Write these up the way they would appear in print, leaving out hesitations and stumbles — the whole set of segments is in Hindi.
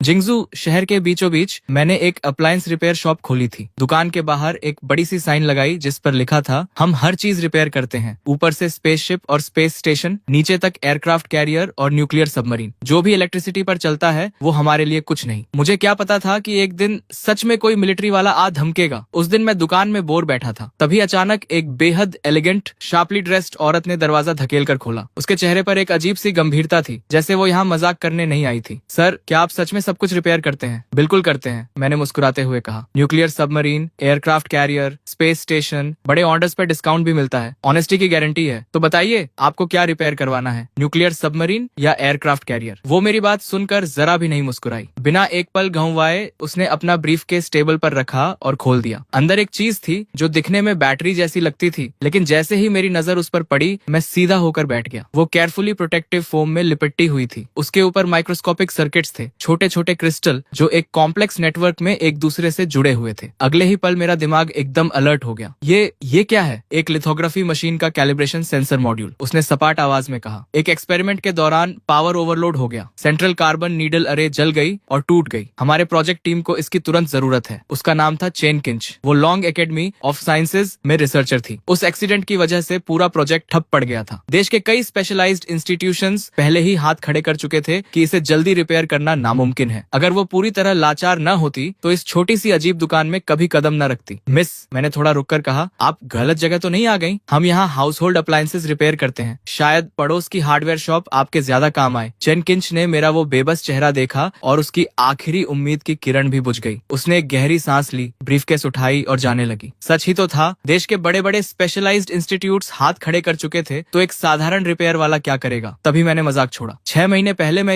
जिंगजू शहर के बीचों बीच मैंने एक अप्लायंस रिपेयर शॉप खोली थी। दुकान के बाहर एक बड़ी सी साइन लगाई जिस पर लिखा था, हम हर चीज रिपेयर करते हैं, ऊपर से स्पेसशिप और स्पेस स्टेशन, नीचे तक एयरक्राफ्ट कैरियर और न्यूक्लियर सबमरीन। जो भी इलेक्ट्रिसिटी पर चलता है वो हमारे लिए कुछ नहीं। मुझे क्या पता था कि एक दिन सच में कोई मिलिट्री वाला आ धमकेगा। उस दिन मैं दुकान में बोर बैठा था, तभी अचानक एक बेहद एलिगेंट शार्पली ड्रेस्ड औरत ने दरवाजा धकेल कर खोला। उसके चेहरे पर एक अजीब सी गंभीरता थी, जैसे वो यहाँ मजाक करने नहीं आई थी। सर, क्या आप सच में सब कुछ रिपेयर करते हैं? बिल्कुल करते हैं, मैंने मुस्कुराते हुए कहा। Nuclear submarine, aircraft carrier, space station, बड़े ऑर्डर्स पर डिस्काउंट भी मिलता है। ऑनेस्टी की गारंटी है। तो बताइए, आपको क्या रिपेयर करवाना है, न्यूक्लियर सबमरीन या एयरक्राफ्ट कैरियर? वो मेरी बात सुनकर जरा भी नहीं मुस्कुराई। बिना एक पल घुमाए उसने अपना ब्रीफकेस टेबल पर रखा और खोल दिया। अंदर एक चीज थी जो दिखने में बैटरी जैसी लगती थी, लेकिन जैसे ही मेरी नजर उस पर पड़ी मैं सीधा होकर बैठ गया। वो केयरफुली प्रोटेक्टिव फोम में लिपटी हुई थी। उसके ऊपर माइक्रोस्कोपिक सर्किट्स थे, छोटे छोटे क्रिस्टल जो एक कॉम्प्लेक्स नेटवर्क में एक दूसरे से जुड़े हुए थे। अगले ही पल मेरा दिमाग एकदम अलर्ट हो गया। ये क्या है? एक लिथोग्राफी मशीन का कैलिब्रेशन सेंसर मॉड्यूल, उसने सपाट आवाज में कहा। एक एक्सपेरिमेंट के दौरान पावर ओवरलोड हो गया, सेंट्रल कार्बन नीडल अरे जल गई और टूट गई। हमारे प्रोजेक्ट टीम को इसकी तुरंत जरूरत है। उसका नाम था चेन किंच। वो लॉन्ग एकेडमी ऑफ साइंसेज में रिसर्चर थी। उस एक्सीडेंट की वजह से पूरा प्रोजेक्ट ठप पड़ गया था। देश के कई स्पेशलाइज्ड इंस्टीट्यूशंस पहले ही हाथ खड़े कर चुके थे कि इसे जल्दी रिपेयर करना नामुमकिन है। अगर वो पूरी तरह लाचार न होती तो इस छोटी सी अजीब दुकान में कभी कदम न रखती। मिस, मैंने थोड़ा रुककर कहा, आप गलत जगह तो नहीं आ गई? हम यहाँ हाउस होल्ड अप्लायंसेज रिपेयर करते हैं। शायद पड़ोस की हार्डवेयर शॉप आपके ज्यादा काम आए। चेन किंच ने मेरा वो बेबस चेहरा देखा और उसकी आखिरी उम्मीद की किरण भी बुझ गई। उसने एक गहरी सांस ली, ब्रीफकेस उठाई और जाने लगी। सच ही तो था, देश के बड़े बड़े स्पेशलाइज्ड इंस्टीट्यूट्स हाथ खड़े कर चुके थे, तो एक साधारण रिपेयर वाला क्या करेगा? तभी मैंने मजाक छोड़ा। 6 महीने पहले मैं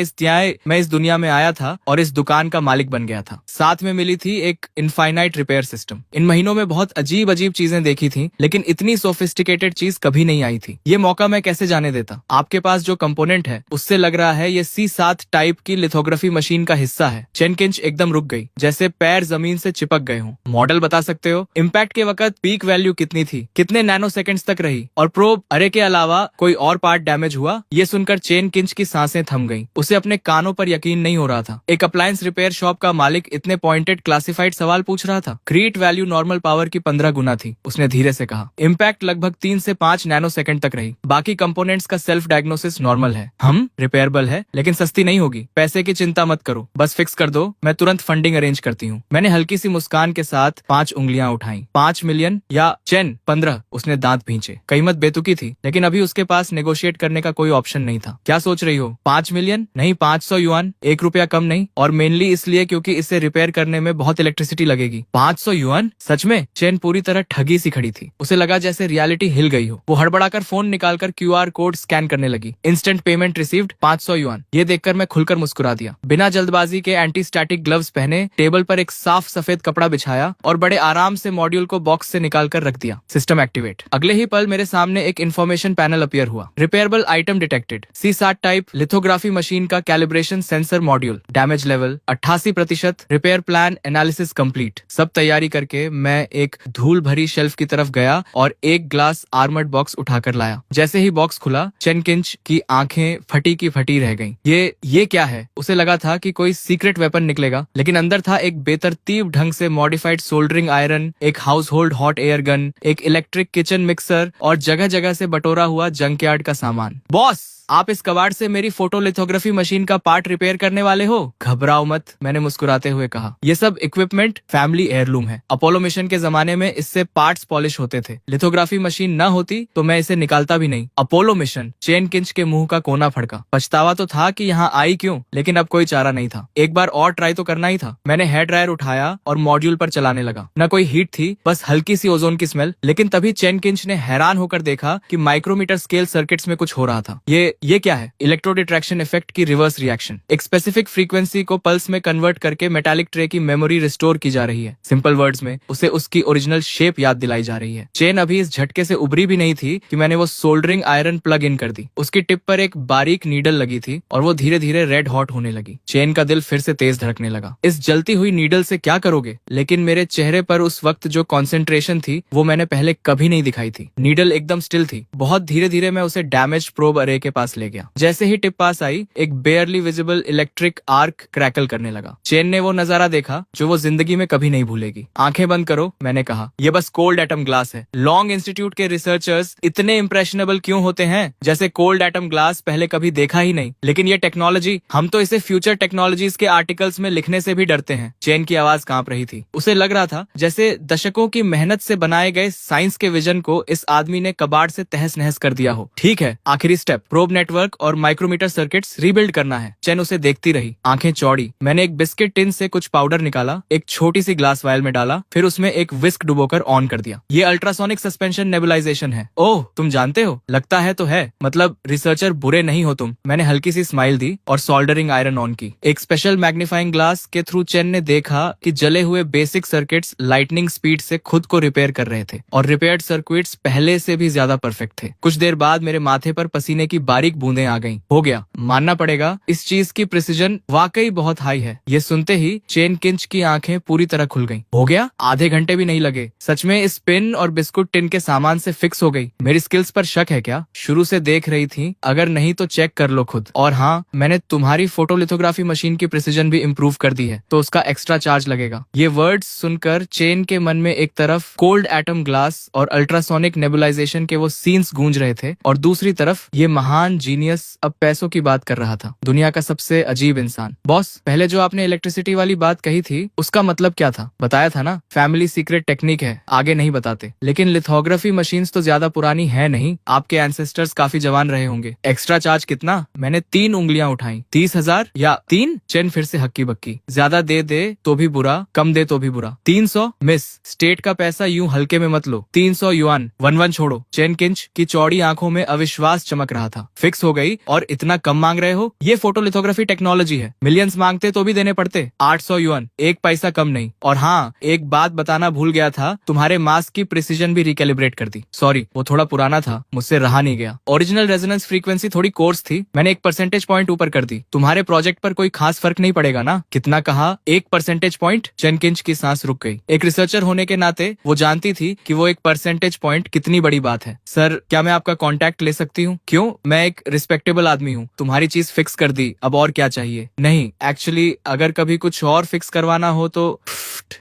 इस दुनिया में आया था और इस दुकान का मालिक बन गया था। साथ में मिली थी एक इनफाइनाइट रिपेयर सिस्टम। इन महीनों में बहुत अजीब अजीब चीजें देखी थी, लेकिन इतनी सोफिस्टिकेटेड चीज कभी नहीं आई थी। ये मौका मैं कैसे जाने देता? आपके पास जो कंपोनेंट है उससे लग रहा है ये C7 टाइप की लिथोग्राफी मशीन का हिस्सा है। चेन किंच एकदम रुक गई, जैसे पैर जमीन से चिपक गए हों। मॉडल बता सकते हो? इम्पैक्ट के वक्त पीक वैल्यू कितनी थी, कितने नैनो सेकेंड्स तक रही, और प्रोब अरे के अलावा कोई और पार्ट डैमेज हुआ? ये सुनकर चेन किंच की सांसें थम गईं। उसे अपने कानों पर यकीन नहीं हो रहा था। एक अप्लायंस रिपेयर शॉप का मालिक इतने पॉइंटेड क्लासिफाइड सवाल पूछ रहा था। क्रीट वैल्यू नॉर्मल पावर की 15 गुना थी, उसने धीरे से कहा। इम्पैक्ट लगभग 3 से 5 नैनो सेकंड तक रही। बाकी कंपोनेंट्स का सेल्फ डायग्नोसिस नॉर्मल है। हम रिपेयरेबल है, लेकिन सस्ती नहीं होगी। पैसे की चिंता मत करो, बस फिक्स कर दो, मैं तुरंत फंडिंग अरेंज करती हूँ। मैंने हल्की सी मुस्कान के साथ 5 उंगलियां उठाई। 5 मिलियन या चेन 15? उसने दांत भींचे। कीमत बेतुकी थी, लेकिन अभी उसके पास नेगोशिएट करने का कोई ऑप्शन नहीं था। क्या सोच रही हो? 5 मिलियन नहीं, 500 युआन, 1 रुपया कम नहीं। और मेनली इसलिए क्योंकि इसे रिपेयर करने में बहुत इलेक्ट्रिसिटी लगेगी। 500 युआन? सच में? चेन पूरी तरह ठगी सी खड़ी थी। उसे लगा जैसे रियलिटी हिल गई हो। वो हड़बड़ाकर फोन निकालकर QR कोड स्कैन करने लगी। Instant payment received, 500 yuan. ये देखकर मैं खुलकर मुस्कुरा दिया। बिना जल्दबाजी के एंटी स्टैटिक ग्लव्स पहने टेबल पर एक साफ सफेद कपड़ा बिछाया और बड़े आराम से मॉड्यूल को बॉक्स से निकाल कर रख दिया। System activate. अगले ही पल मेरे सामने एक इन्फॉर्मेशन पैनल अपीयर हुआ। Repairable item detected. C7 type lithography machine का calibration sensor module. Damage level 88%। Repair plan analysis complete. सब तैयारी करके मैं एक धूल भरी शेल्फ की तरफ गया और एक ग्लास आर्मर्ड बॉक्स उठाकर लाया। जैसे ही बॉक्स खुला, चेन किंच की आंखें फटी की फटी रह गईं। ये क्या है? उसे लगा था कि कोई सीक्रेट वेपन निकलेगा, लेकिन अंदर था एक बेतरतीब ढंग से मॉडिफाइड सोल्डरिंग आयरन, एक house hold hot air gun, एक इलेक्ट्रिक किचन मिक्सर और जगह जगह से बटोरा हुआ जंकयार्ड का सामान। बॉस, आप इस कबाड़ से मेरी फोटोलिथोग्राफी मशीन का पार्ट रिपेयर करने वाले हो? घबराओ मत, मैंने मुस्कुराते हुए कहा। ये सब इक्विपमेंट फैमिली एयरलूम है। अपोलो मिशन के जमाने में इससे पार्ट्स पॉलिश होते थे। लिथोग्राफी मशीन न होती तो मैं इसे निकालता भी नहीं। Apollo mission? चेन किंच के मुंह का कोना फड़का। पछतावा तो था कि यहाँ आई क्यों, लेकिन अब कोई चारा नहीं था। एक बार और ट्राई तो करना ही था। मैंने हेयर ड्रायर उठाया और मॉड्यूल पर चलाने लगा। न कोई हीट थी, बस हल्की सी ओजोन की स्मेल। लेकिन तभी चेन किंच ने हैरान होकर देखा कि माइक्रोमीटर स्केल सर्किट्स में कुछ हो रहा था। ये क्या है? इलेक्ट्रो डिट्रैक्शन इफेक्ट की रिवर्स रिएक्शन। एक स्पेसिफिक फ्रीक्वेंसी को पल्स में कन्वर्ट करके मेटालिक ट्रे की मेमोरी रिस्टोर की जा रही है। सिंपल वर्ड्स में उसे उसकी ओरिजिनल शेप याद दिलाई जा रही है। चेन अभी इस झटके से उभरी भी नहीं थी कि मैंने वो सोल्डरिंग आयरन प्लग इन कर दी। उसकी टिप पर एक बारीक नीडल लगी थी और वो धीरे धीरे रेड हॉट होने लगी। चेन का दिल फिर से तेज धड़कने लगा। इस जलती हुई नीडल से क्या करोगे? लेकिन मेरे चेहरे पर उस वक्त जो कॉन्सेंट्रेशन थी वो मैंने पहले कभी नहीं दिखाई थी। नीडल एकदम स्टिल थी। बहुत धीरे धीरे मैं उसे डैमेज प्रोब अरे के पास ले गया। जैसे ही टिप पास आई, एक बेयरली विजिबल इलेक्ट्रिक आर्क क्रैकल करने लगा। चेन ने वो नजारा देखा जो वो जिंदगी में कभी नहीं भूलेगी। आंखें बंद करो, मैंने कहा, ये बस कोल्ड एटम ग्लास है। लॉन्ग इंस्टीट्यूट के रिसर्चर्स इतने इंप्रेशनेबल क्यों होते हैं, जैसे कोल्ड एटम ग्लास पहले कभी देखा ही नहीं। लेकिन ये टेक्नोलॉजी, हम तो इसे फ्यूचर टेक्नोलॉजीज के आर्टिकल्स में लिखने से भी डरते हैं। चेन की आवाज कांप रही थी। उसे लग रहा था जैसे दशकों की मेहनत से बनाए गए साइंस के विजन को इस आदमी ने कबाड़ से तहस नहस कर दिया हो। ठीक है, आखिरी स्टेप, प्रोब नेटवर्क और माइक्रोमीटर सर्किट्स रीबिल्ड करना है। चेन उसे देखती रही, आंखें चौड़ी। मैंने एक बिस्किट टिन से कुछ पाउडर निकाला, एक छोटी सी ग्लास वायल में डाला, फिर उसमें एक विस्क डुबोकर ऑन कर दिया। ये अल्ट्रासोनिक सस्पेंशन नेबुलाइजेशन है। ओह, तुम जानते हो? लगता है तो है, मतलब रिसर्चर बुरे नहीं हो तुम। मैंने हल्की सी स्माइल दी और सोल्डरिंग आयरन ऑन की। एक स्पेशल मैग्नीफाइंग ग्लास के थ्रू चेन ने देखा कि जले हुए बेसिक सर्किट्स लाइटनिंग स्पीड से खुद को रिपेयर कर रहे थे और रिपेयर्ड सर्किट्स पहले से भी ज्यादा परफेक्ट थे। कुछ देर बाद मेरे माथे पर पसीने की बारीक बूंदें आ गईं। हो गया, मानना पड़ेगा, इस चीज की प्रिसीजन वाकई बहुत हाई है। ये सुनते ही चेन किंच की आंखें पूरी तरह खुल गईं। हो गया? आधे घंटे भी नहीं लगे। सच में इस पिन और बिस्कुट टिन के सामान से फिक्स हो गई। मेरी स्किल्स पर शक है क्या? शुरू से देख रही थी, अगर नहीं तो चेक कर लो खुद। और हाँ, मैंने तुम्हारी फोटोलिथोग्राफी मशीन की प्रिसीजन भी इम्प्रूव कर दी है, तो उसका एक्स्ट्रा चार्ज लगेगा। ये वर्ड्स सुनकर चेन के मन में एक तरफ कोल्ड एटम ग्लास और अल्ट्रासोनिक नेबुलाइजेशन के वो सीन्स गूंज रहे थे और दूसरी तरफ ये महान जीनियस अब पैसों की बात कर रहा था। दुनिया का सबसे अजीब इंसान। बॉस, पहले जो आपने इलेक्ट्रिसिटी वाली बात कही थी, उसका मतलब क्या था? बताया था ना, फैमिली सीक्रेट टेक्निक है, आगे नहीं बताते। लेकिन लिथोग्राफी मशीन्स तो ज्यादा पुरानी है नहीं, आपके एंसेस्टर्स काफी जवान रहे होंगे। एक्स्ट्रा चार्ज कितना? मैंने 3 उंगलियां उठाई। 30,000 या 3? चेन फिर से हक्की बक्की। ज्यादा दे दे तो भी बुरा, कम दे तो भी बुरा। 300? मिस, स्टेट का पैसा यूं हल्के में मत लो। 300 युआन, 1-1 छोड़ो। चेन किंच की चौड़ी आंखों में अविश्वास चमक रहा था। फिक्स हो गई? और इतना कम मांग रहे हो? ये फोटोलिथोग्राफी टेक्नोलॉजी है, मिलियंस मांगते तो भी देने पड़ते। 800 युआन, 1 पैसा कम नहीं। और हाँ, एक बात बताना भूल गया था, तुम्हारे मास्क की प्रिसीजन भी रिकैलिब्रेट कर दी। सॉरी, वो थोड़ा पुराना था, मुझसे रहा नहीं गया। ओरिजिनल रेजोनेंस फ्रीक्वेंसी थोड़ी कोर्स थी, मैंने 1 परसेंटेज पॉइंट ऊपर कर दी। तुम्हारे प्रोजेक्ट पर कोई खास फर्क नहीं पड़ेगा ना? कितना कहा? 1 परसेंटेज पॉइंट? चेन किंच की सांस रुक गई। एक रिसर्चर होने के नाते वो जानती थी कि वो 1 परसेंटेज पॉइंट कितनी बड़ी बात है। सर, क्या मैं आपका कांटेक्ट ले सकती हूँ? क्यों? मैं एक रिस्पेक्टेबल आदमी हूँ। तुम्हारी चीज फिक्स कर दी, अब और क्या चाहिए? नहीं, एक्चुअली अगर कभी कुछ और फिक्स करवाना हो तो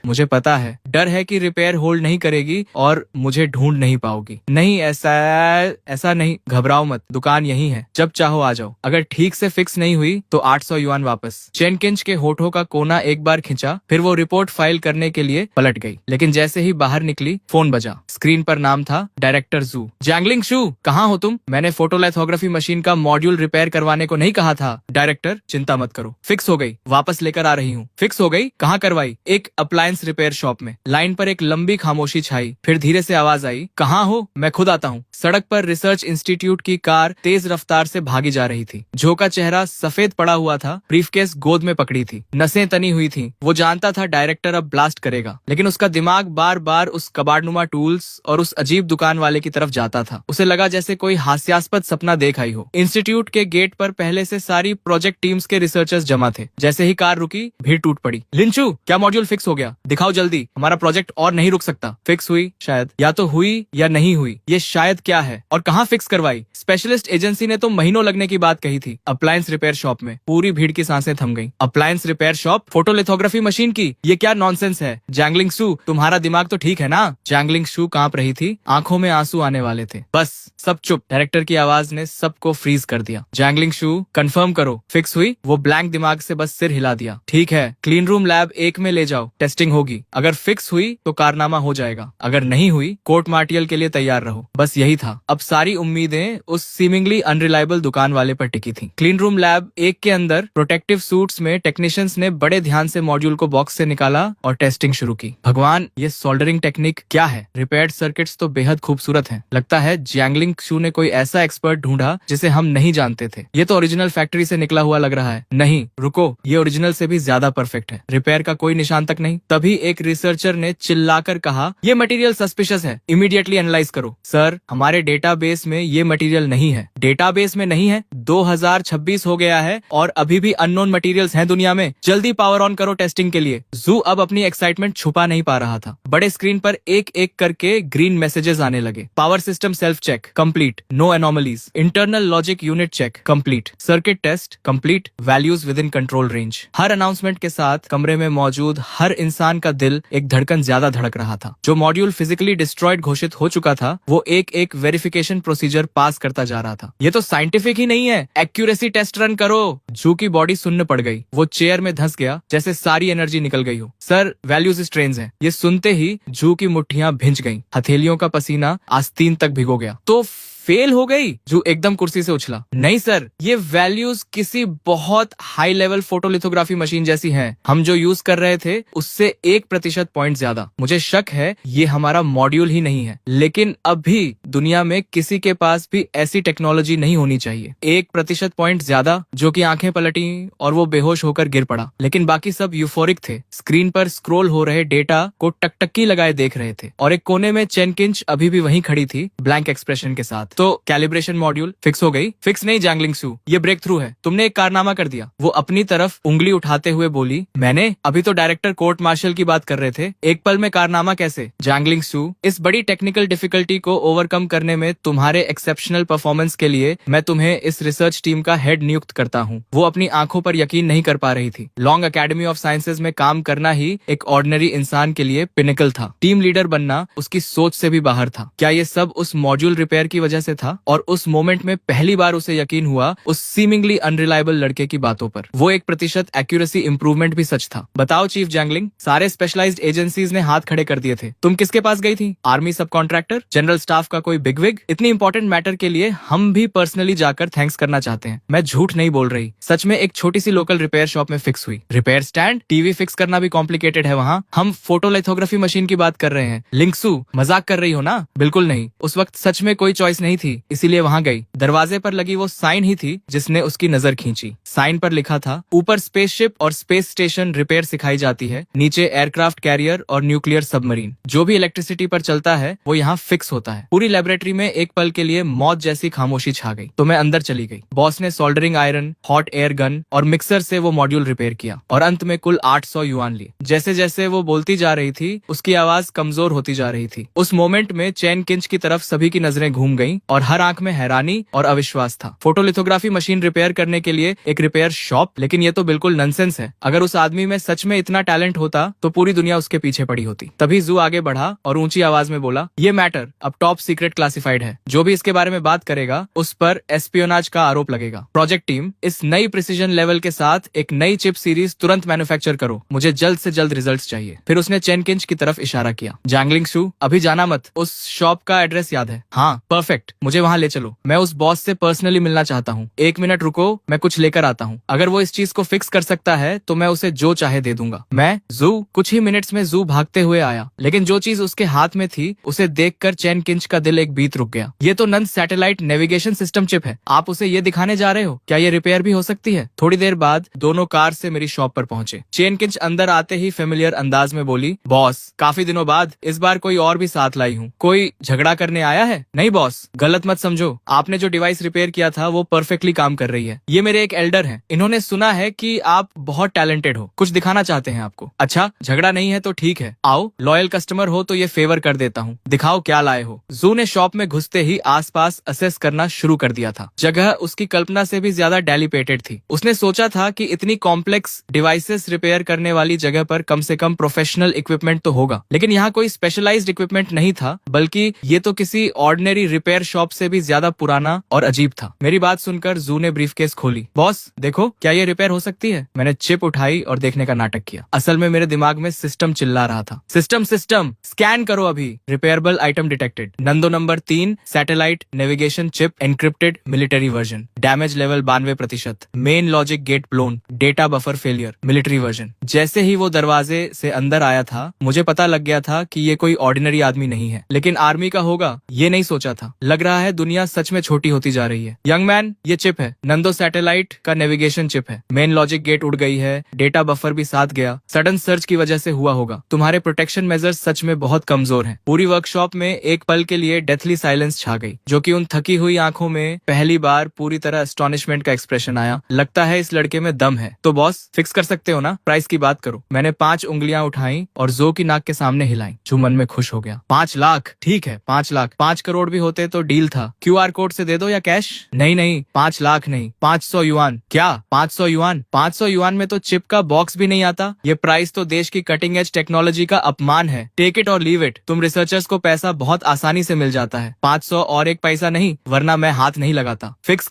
मुझे पता है, डर है कि रिपेयर होल्ड नहीं करेगी और मुझे ढूंढ नहीं पाओगी। नहीं, ऐसा नहीं, घबराओ मत, दुकान यही है, जब चाहो आ जाओ। अगर ठीक से फिक्स नहीं हुई तो 800 युआन वापस। चेन किंच के होठों का कोना एक बार खिंचा, फिर वो रिपोर्ट फाइल करने के लिए पलट गई। लेकिन जैसे ही बाहर निकली, फोन बजा। स्क्रीन पर नाम था डायरेक्टर जू। जैंगलिंग शू, कहाँ हो तुम? मैंने फोटोलिथोग्राफी मशीन का मॉड्यूल रिपेयर करवाने को नहीं कहा था। डायरेक्टर, चिंता मत करो, फिक्स हो गई, वापस लेकर आ रही हूँ। फिक्स हो गई? कहाँ करवाई? एक अप्लायंस रिपेयर शॉप में। लाइन पर एक लंबी खामोशी छाई, फिर धीरे से आवाज आई, कहाँ हो? मैं खुद आता हूँ। सड़क पर रिसर्च इंस्टीट्यूट की कार तेज रफ्तार से भागी जा रही थी। जो का चेहरा सफेद पड़ा हुआ था, ब्रीफकेस गोद में पकड़ी थी, नसें तनी हुई थी। वो जानता था डायरेक्टर अब ब्लास्ट करेगा, लेकिन उसका दिमाग बार बार उस कबाड़नुमा टूल्स और उस अजीब दुकान वाले की तरफ जाता था। उसे लगा जैसे कोई हास्यास्पद सपना देख आई हो। इंस्टीट्यूट के गेट पर पहले से सारी प्रोजेक्ट टीम्स के रिसर्चर्स जमा थे। जैसे ही कार रुकी, भीड़ टूट पड़ी। लिंचू, क्या मॉड्यूल फिक्स हो गया? दिखाओ जल्दी, हमारा प्रोजेक्ट और नहीं रुक सकता। फिक्स हुई? शायद। या तो हुई या नहीं हुई। ये शायद क्या है? और कहाँ फिक्स करवाई? स्पेशलिस्ट एजेंसी ने तो महीनों लगने की बात कही थी। अप्लायंस रिपेयर शॉप में। पूरी भीड़ की सांसें थम गई। Appliance repair shop? Photolithography machine की? ये क्या नॉनसेंस है? जैंगलिंग शू, तुम्हारा दिमाग तो ठीक है ना? जैंगलिंग शू कांप रही थी, आंखों में आंसू आने वाले थे। बस, सब चुप। डायरेक्टर की आवाज ने सबको फ्रीज कर दिया। जैंगलिंग शू, कंफर्म करो, फिक्स हुई? वो ब्लैंक दिमाग से बस सिर हिला दिया। ठीक है, क्लीन रूम लैब 1 में ले जाओ, टेस्टिंग होगी। अगर फिक्स हुई तो कारनामा हो जाएगा, अगर नहीं हुई कोर्ट मार्टियल के लिए तैयार रहो। बस यही था। अब सारी उम्मीदें उस सीमिंगली अनरिलायबल दुकान वाले पर टिकी थी। क्लीन रूम लैब 1 के अंदर प्रोटेक्टिव सूट्स में टेक्नीशियंस ने बड़े ध्यान से मॉड्यूल को बॉक्स से निकाला और टेस्टिंग शुरू की। भगवान, ये सोल्डरिंग टेक्निक क्या है? रिपेयर्ड सर्किट्स तो बेहद खूबसूरत हैं। लगता है जैंगलिंग शू ने कोई ऐसा एक्सपर्ट ढूंढा जिसे हम नहीं जानते थे। ये तो ओरिजिनल फैक्ट्री से निकला हुआ लग रहा है। नहीं, रुको, ये ओरिजिनल से भी ज्यादा परफेक्ट है। रिपेयर का कोई निशान तक नहीं। तभी एक रिसर्चर ने चिल्लाकर कहा, ये मटेरियल सस्पिशियस है, इमीडिएटली एनालाइज करो। सर, हमारे डेटाबेस में ये मटेरियल नहीं है। डेटाबेस में नहीं है? 2026 हो गया है और अभी भी अननोन मटेरियल्स हैं दुनिया में। जल्दी पावर ऑन करो टेस्टिंग के लिए। जू अब अपनी एक्साइटमेंट छुपा नहीं पा रहा था। बड़े स्क्रीन पर एक एक करके ग्रीन मैसेजेस आने लगे। Power system self check complete, no anomalies, internal logic unit check complete, circuit test complete, values within control range. हर अनाउंसमेंट के साथ कमरे में मौजूद हर इंसान का दिल एक धड़कन ज्यादा धड़क रहा था। जो मॉड्यूल फिजिकली डिस्ट्रॉयड घोषित हो चुका था, वो एक एक वेरिफिकेशन प्रोसीजर पास करता जा रहा था। ये तो साइंटिफिक ही नहीं है, एक्यूरेसी टेस्ट रन करो। जू की बॉडी सुन्न पड़ गई। वो चेयर में धंस गया जैसे सारी एनर्जी निकल गई हो। सर, वैल्यूज स्ट्रेन्स हैं। ये सुनते ही जू की मुट्ठियां भिंच गईं। हथेलियों का पसीना आस्तीन तक भिगो गया। तो फेल हो गई? जू एकदम कुर्सी से उछला। नहीं सर, ये वैल्यूज किसी बहुत हाई लेवल फोटोलिथोग्राफी मशीन जैसी हैं। हम जो यूज कर रहे थे उससे 1% पॉइंट ज्यादा। मुझे शक है ये हमारा मॉड्यूल ही नहीं है, लेकिन अब भी दुनिया में किसी के पास भी ऐसी टेक्नोलॉजी नहीं होनी चाहिए। 1% पॉइंट ज्यादा, जो कि आंखें पलटी और वो बेहोश होकर गिर पड़ा। लेकिन बाकी सब यूफोरिक थे। स्क्रीन पर स्क्रोल हो रहे डेटा को टकटकी लगाए देख रहे थे और एक कोने में चेन किंच अभी भी वहीं खड़ी थी, ब्लैंक एक्सप्रेशन के साथ। तो कैलिब्रेशन मॉड्यूल फिक्स हो गई? फिक्स नहीं जैंगलिंग सू, ये ब्रेक थ्रू है। तुमने एक कारनामा कर दिया। वो अपनी तरफ उंगली उठाते हुए बोली, मैंने? अभी तो डायरेक्टर कोर्ट मार्शल की बात कर रहे थे। एक पल में कारनामा कैसे? जैंगलिंग सू, इस बड़ी टेक्निकल डिफिकल्टी को ओवरकम करने में तुम्हारे एक्सेप्शनल परफॉर्मेंस के लिए मैं तुम्हें इस रिसर्च टीम का हेड नियुक्त करता हूँ। वो अपनी आंखों पर यकीन नहीं कर पा रही थी। लॉन्ग अकेडमी ऑफ साइंसेज में काम करना ही एक ऑर्डिनरी इंसान के लिए पिनिकल था। टीम लीडर बनना उसकी सोच से भी बाहर था। क्या ये सब उस मॉड्यूल रिपेयर की वजह से था? और उस मोमेंट में पहली बार उसे यकीन हुआ उस सीमिंगली अनरिलायबल लड़के की बातों पर। वो 1% एक्यूरेसी इंप्रूवमेंट भी सच था। बताओ चीफ जैंगलिंग, सारे स्पेशलाइज्ड एजेंसीज ने हाथ खड़े कर दिए थे। तुम किसके पास गई थी? आर्मी सब कॉन्ट्रैक्टर, जनरल स्टाफ का कोई बिगविग? इतनी इंपॉर्टेंट मैटर के लिए हम भी पर्सनली जाकर थैंक्स करना चाहते हैं। मैं झूठ नहीं बोल रही, सच में एक छोटी सी लोकल रिपेयर शॉप में फिक्स हुई। रिपेयर स्टैंड, टीवी फिक्स करना भी कॉम्प्लिकेटेड है वहाँ। हम फोटोलिथोग्राफी मशीन की बात कर रहे हैं। लिंक्सू, मजाक कर रही हो ना? बिल्कुल नहीं, उस वक्त सच में कोई चॉइस नहीं थी, इसीलिए वहां गई। दरवाजे पर लगी वो साइन ही थी जिसने उसकी नजर खींची। साइन पर लिखा था, ऊपर स्पेसशिप और स्पेस स्टेशन रिपेयर सिखाई जाती है, नीचे एयरक्राफ्ट कैरियर और न्यूक्लियर सबमरीन। जो भी इलेक्ट्रिसिटी पर चलता है वो यहाँ फिक्स होता है। पूरी लेबोरेटरी में एक पल के लिए मौत जैसी खामोशी छा गई। तो मैं अंदर चली गई। बॉस ने soldering iron, hot air gun और मिक्सर से वो मॉड्यूल रिपेयर किया और अंत में कुल 800 युआन लिए। जैसे जैसे वो बोलती जा रही थी उसकी आवाज कमजोर होती जा रही थी। उस मोमेंट में चैन किंच की तरफ सभी की नजरें घूम गईं और हर आंख में हैरानी और अविश्वास था। फोटोलिथोग्राफी मशीन रिपेयर करने के लिए एक रिपेयर शॉप? लेकिन ये तो बिल्कुल नॉनसेंस है। अगर उस आदमी में सच में इतना टैलेंट होता तो पूरी दुनिया उसके पीछे पड़ी होती। तभी जू आगे बढ़ा और ऊंची आवाज में बोला, ये मैटर अब टॉप सीक्रेट क्लासिफाइड है। जो भी इसके बारे में बात करेगा उस पर एस्पियोनाज का आरोप लगेगा। प्रोजेक्ट टीम, इस नई प्रिसीजन लेवल के साथ एक नई चिप सीरीज तुरंत मैन्युफैक्चर करो। मुझे जल्द से जल्द रिजल्ट्स चाहिए। फिर उसने चेन किंच की तरफ इशारा किया। जैंगलिंग सू, अभी जाना मत। उस शॉप का एड्रेस याद है? हाँ, परफेक्ट, मुझे वहाँ ले चलो। मैं उस बॉस से पर्सनली मिलना चाहता हूँ। 1 मिनट रुको, मैं कुछ लेकर आता हूँ। अगर वो इस चीज को फिक्स कर सकता है तो मैं उसे जो चाहे दे दूंगा। मैं? जू? कुछ ही मिनट्स में जू भागते हुए आया, लेकिन जो चीज उसके हाथ में थी उसे देखकर चैन किंच का दिल एक बीत रुक गया। ये तो नन सैटेलाइट नेविगेशन सिस्टम चिप है। आप उसे ये दिखाने जा रहे हो? क्या ये रिपेयर भी हो सकती है? थोड़ी देर बाद दोनों कार से मेरी शॉप पर पहुंचे। चैन किंच अंदर आते ही फेमिलियर अंदाज में बोली, बॉस, काफी दिनों बाद इस बार कोई और भी साथ लाई हूँ। कोई झगड़ा करने आया है? नहीं बॉस, गलत मत समझो। आपने जो डिवाइस रिपेयर किया था वो परफेक्टली काम कर रही है। ये मेरे एक एल्डर हैं। इन्होंने सुना है कि आप बहुत टैलेंटेड हो, कुछ दिखाना चाहते हैं आपको। अच्छा, झगड़ा नहीं है तो ठीक है, आओ, लॉयल कस्टमर हो तो ये फेवर कर देता हूँ। दिखाओ क्या लाए हो। जू ने शॉप में घुसते ही आसपास असेस करना शुरू कर दिया था। जगह उसकी कल्पना से भी ज्यादा डेलिपेटेड थी। उसने सोचा था कि इतनी कॉम्प्लेक्स डिवाइसेस रिपेयर करने वाली जगह पर कम से कम प्रोफेशनल इक्विपमेंट तो होगा, लेकिन यहाँ कोई स्पेशलाइज्ड इक्विपमेंट नहीं था, बल्कि ये तो किसी ऑर्डिनरी रिपेयर शॉप से भी ज्यादा पुराना और अजीब था। मेरी बात सुनकर जू ने ब्रीफकेस खोली। बॉस देखो, क्या ये रिपेयर हो सकती है? मैंने चिप उठाई और देखने का नाटक किया। असल में मेरे दिमाग में सिस्टम चिल्ला रहा था, सिस्टम सिस्टम स्कैन करो अभी। Repairable item detected. नंदो number 3 satellite navigation chip encrypted military version. Damage level 92%। Main logic gate blown. Data buffer failure military version. जैसे ही वो दरवाजे से अंदर आया था मुझे पता लग गया था कि ये कोई ऑर्डिनरी आदमी नहीं है, लेकिन आर्मी का होगा ये नहीं सोचा था। लग लग रहा है दुनिया सच में छोटी होती जा रही है। यंग मैन, ये चिप है, नंदो सैटेलाइट का नेविगेशन चिप है। मेन लॉजिक गेट उड़ गई है, डेटा बफर भी साथ गया। सडन सर्च की वजह से हुआ होगा। तुम्हारे प्रोटेक्शन मेजर्स सच में बहुत कमजोर हैं। पूरी वर्कशॉप में एक पल के लिए डेथली साइलेंस छा गई, जो कि उन थकी हुई आंखों में पहली बार पूरी तरह एस्टोनिशमेंट का एक्सप्रेशन आया। लगता है इस लड़के में दम है। तो बॉस, फिक्स कर सकते हो ना? प्राइस की बात करो। मैंने 5 उंगलियां उठाई और जो की नाक के सामने हिलाई, जो मन में खुश हो गया। 5 लाख, ठीक है 5 लाख। 5 करोड़ भी होते तो डील था। QR कोड से दे दो या कैश? नहीं नहीं, 5 लाख नहीं, 500 युआन। क्या 500 युआन? 500 युआन में तो चिप का बॉक्स भी नहीं आता। ये प्राइस तो देश की कटिंग एज टेक्नोलॉजी का अपमान है। टेक इट और लीव इट। तुम रिसर्चर्स को पैसा बहुत आसानी से मिल जाता है। 500 और 1 पैसा नहीं, वरना मैं हाथ नहीं लगाता। फिक्स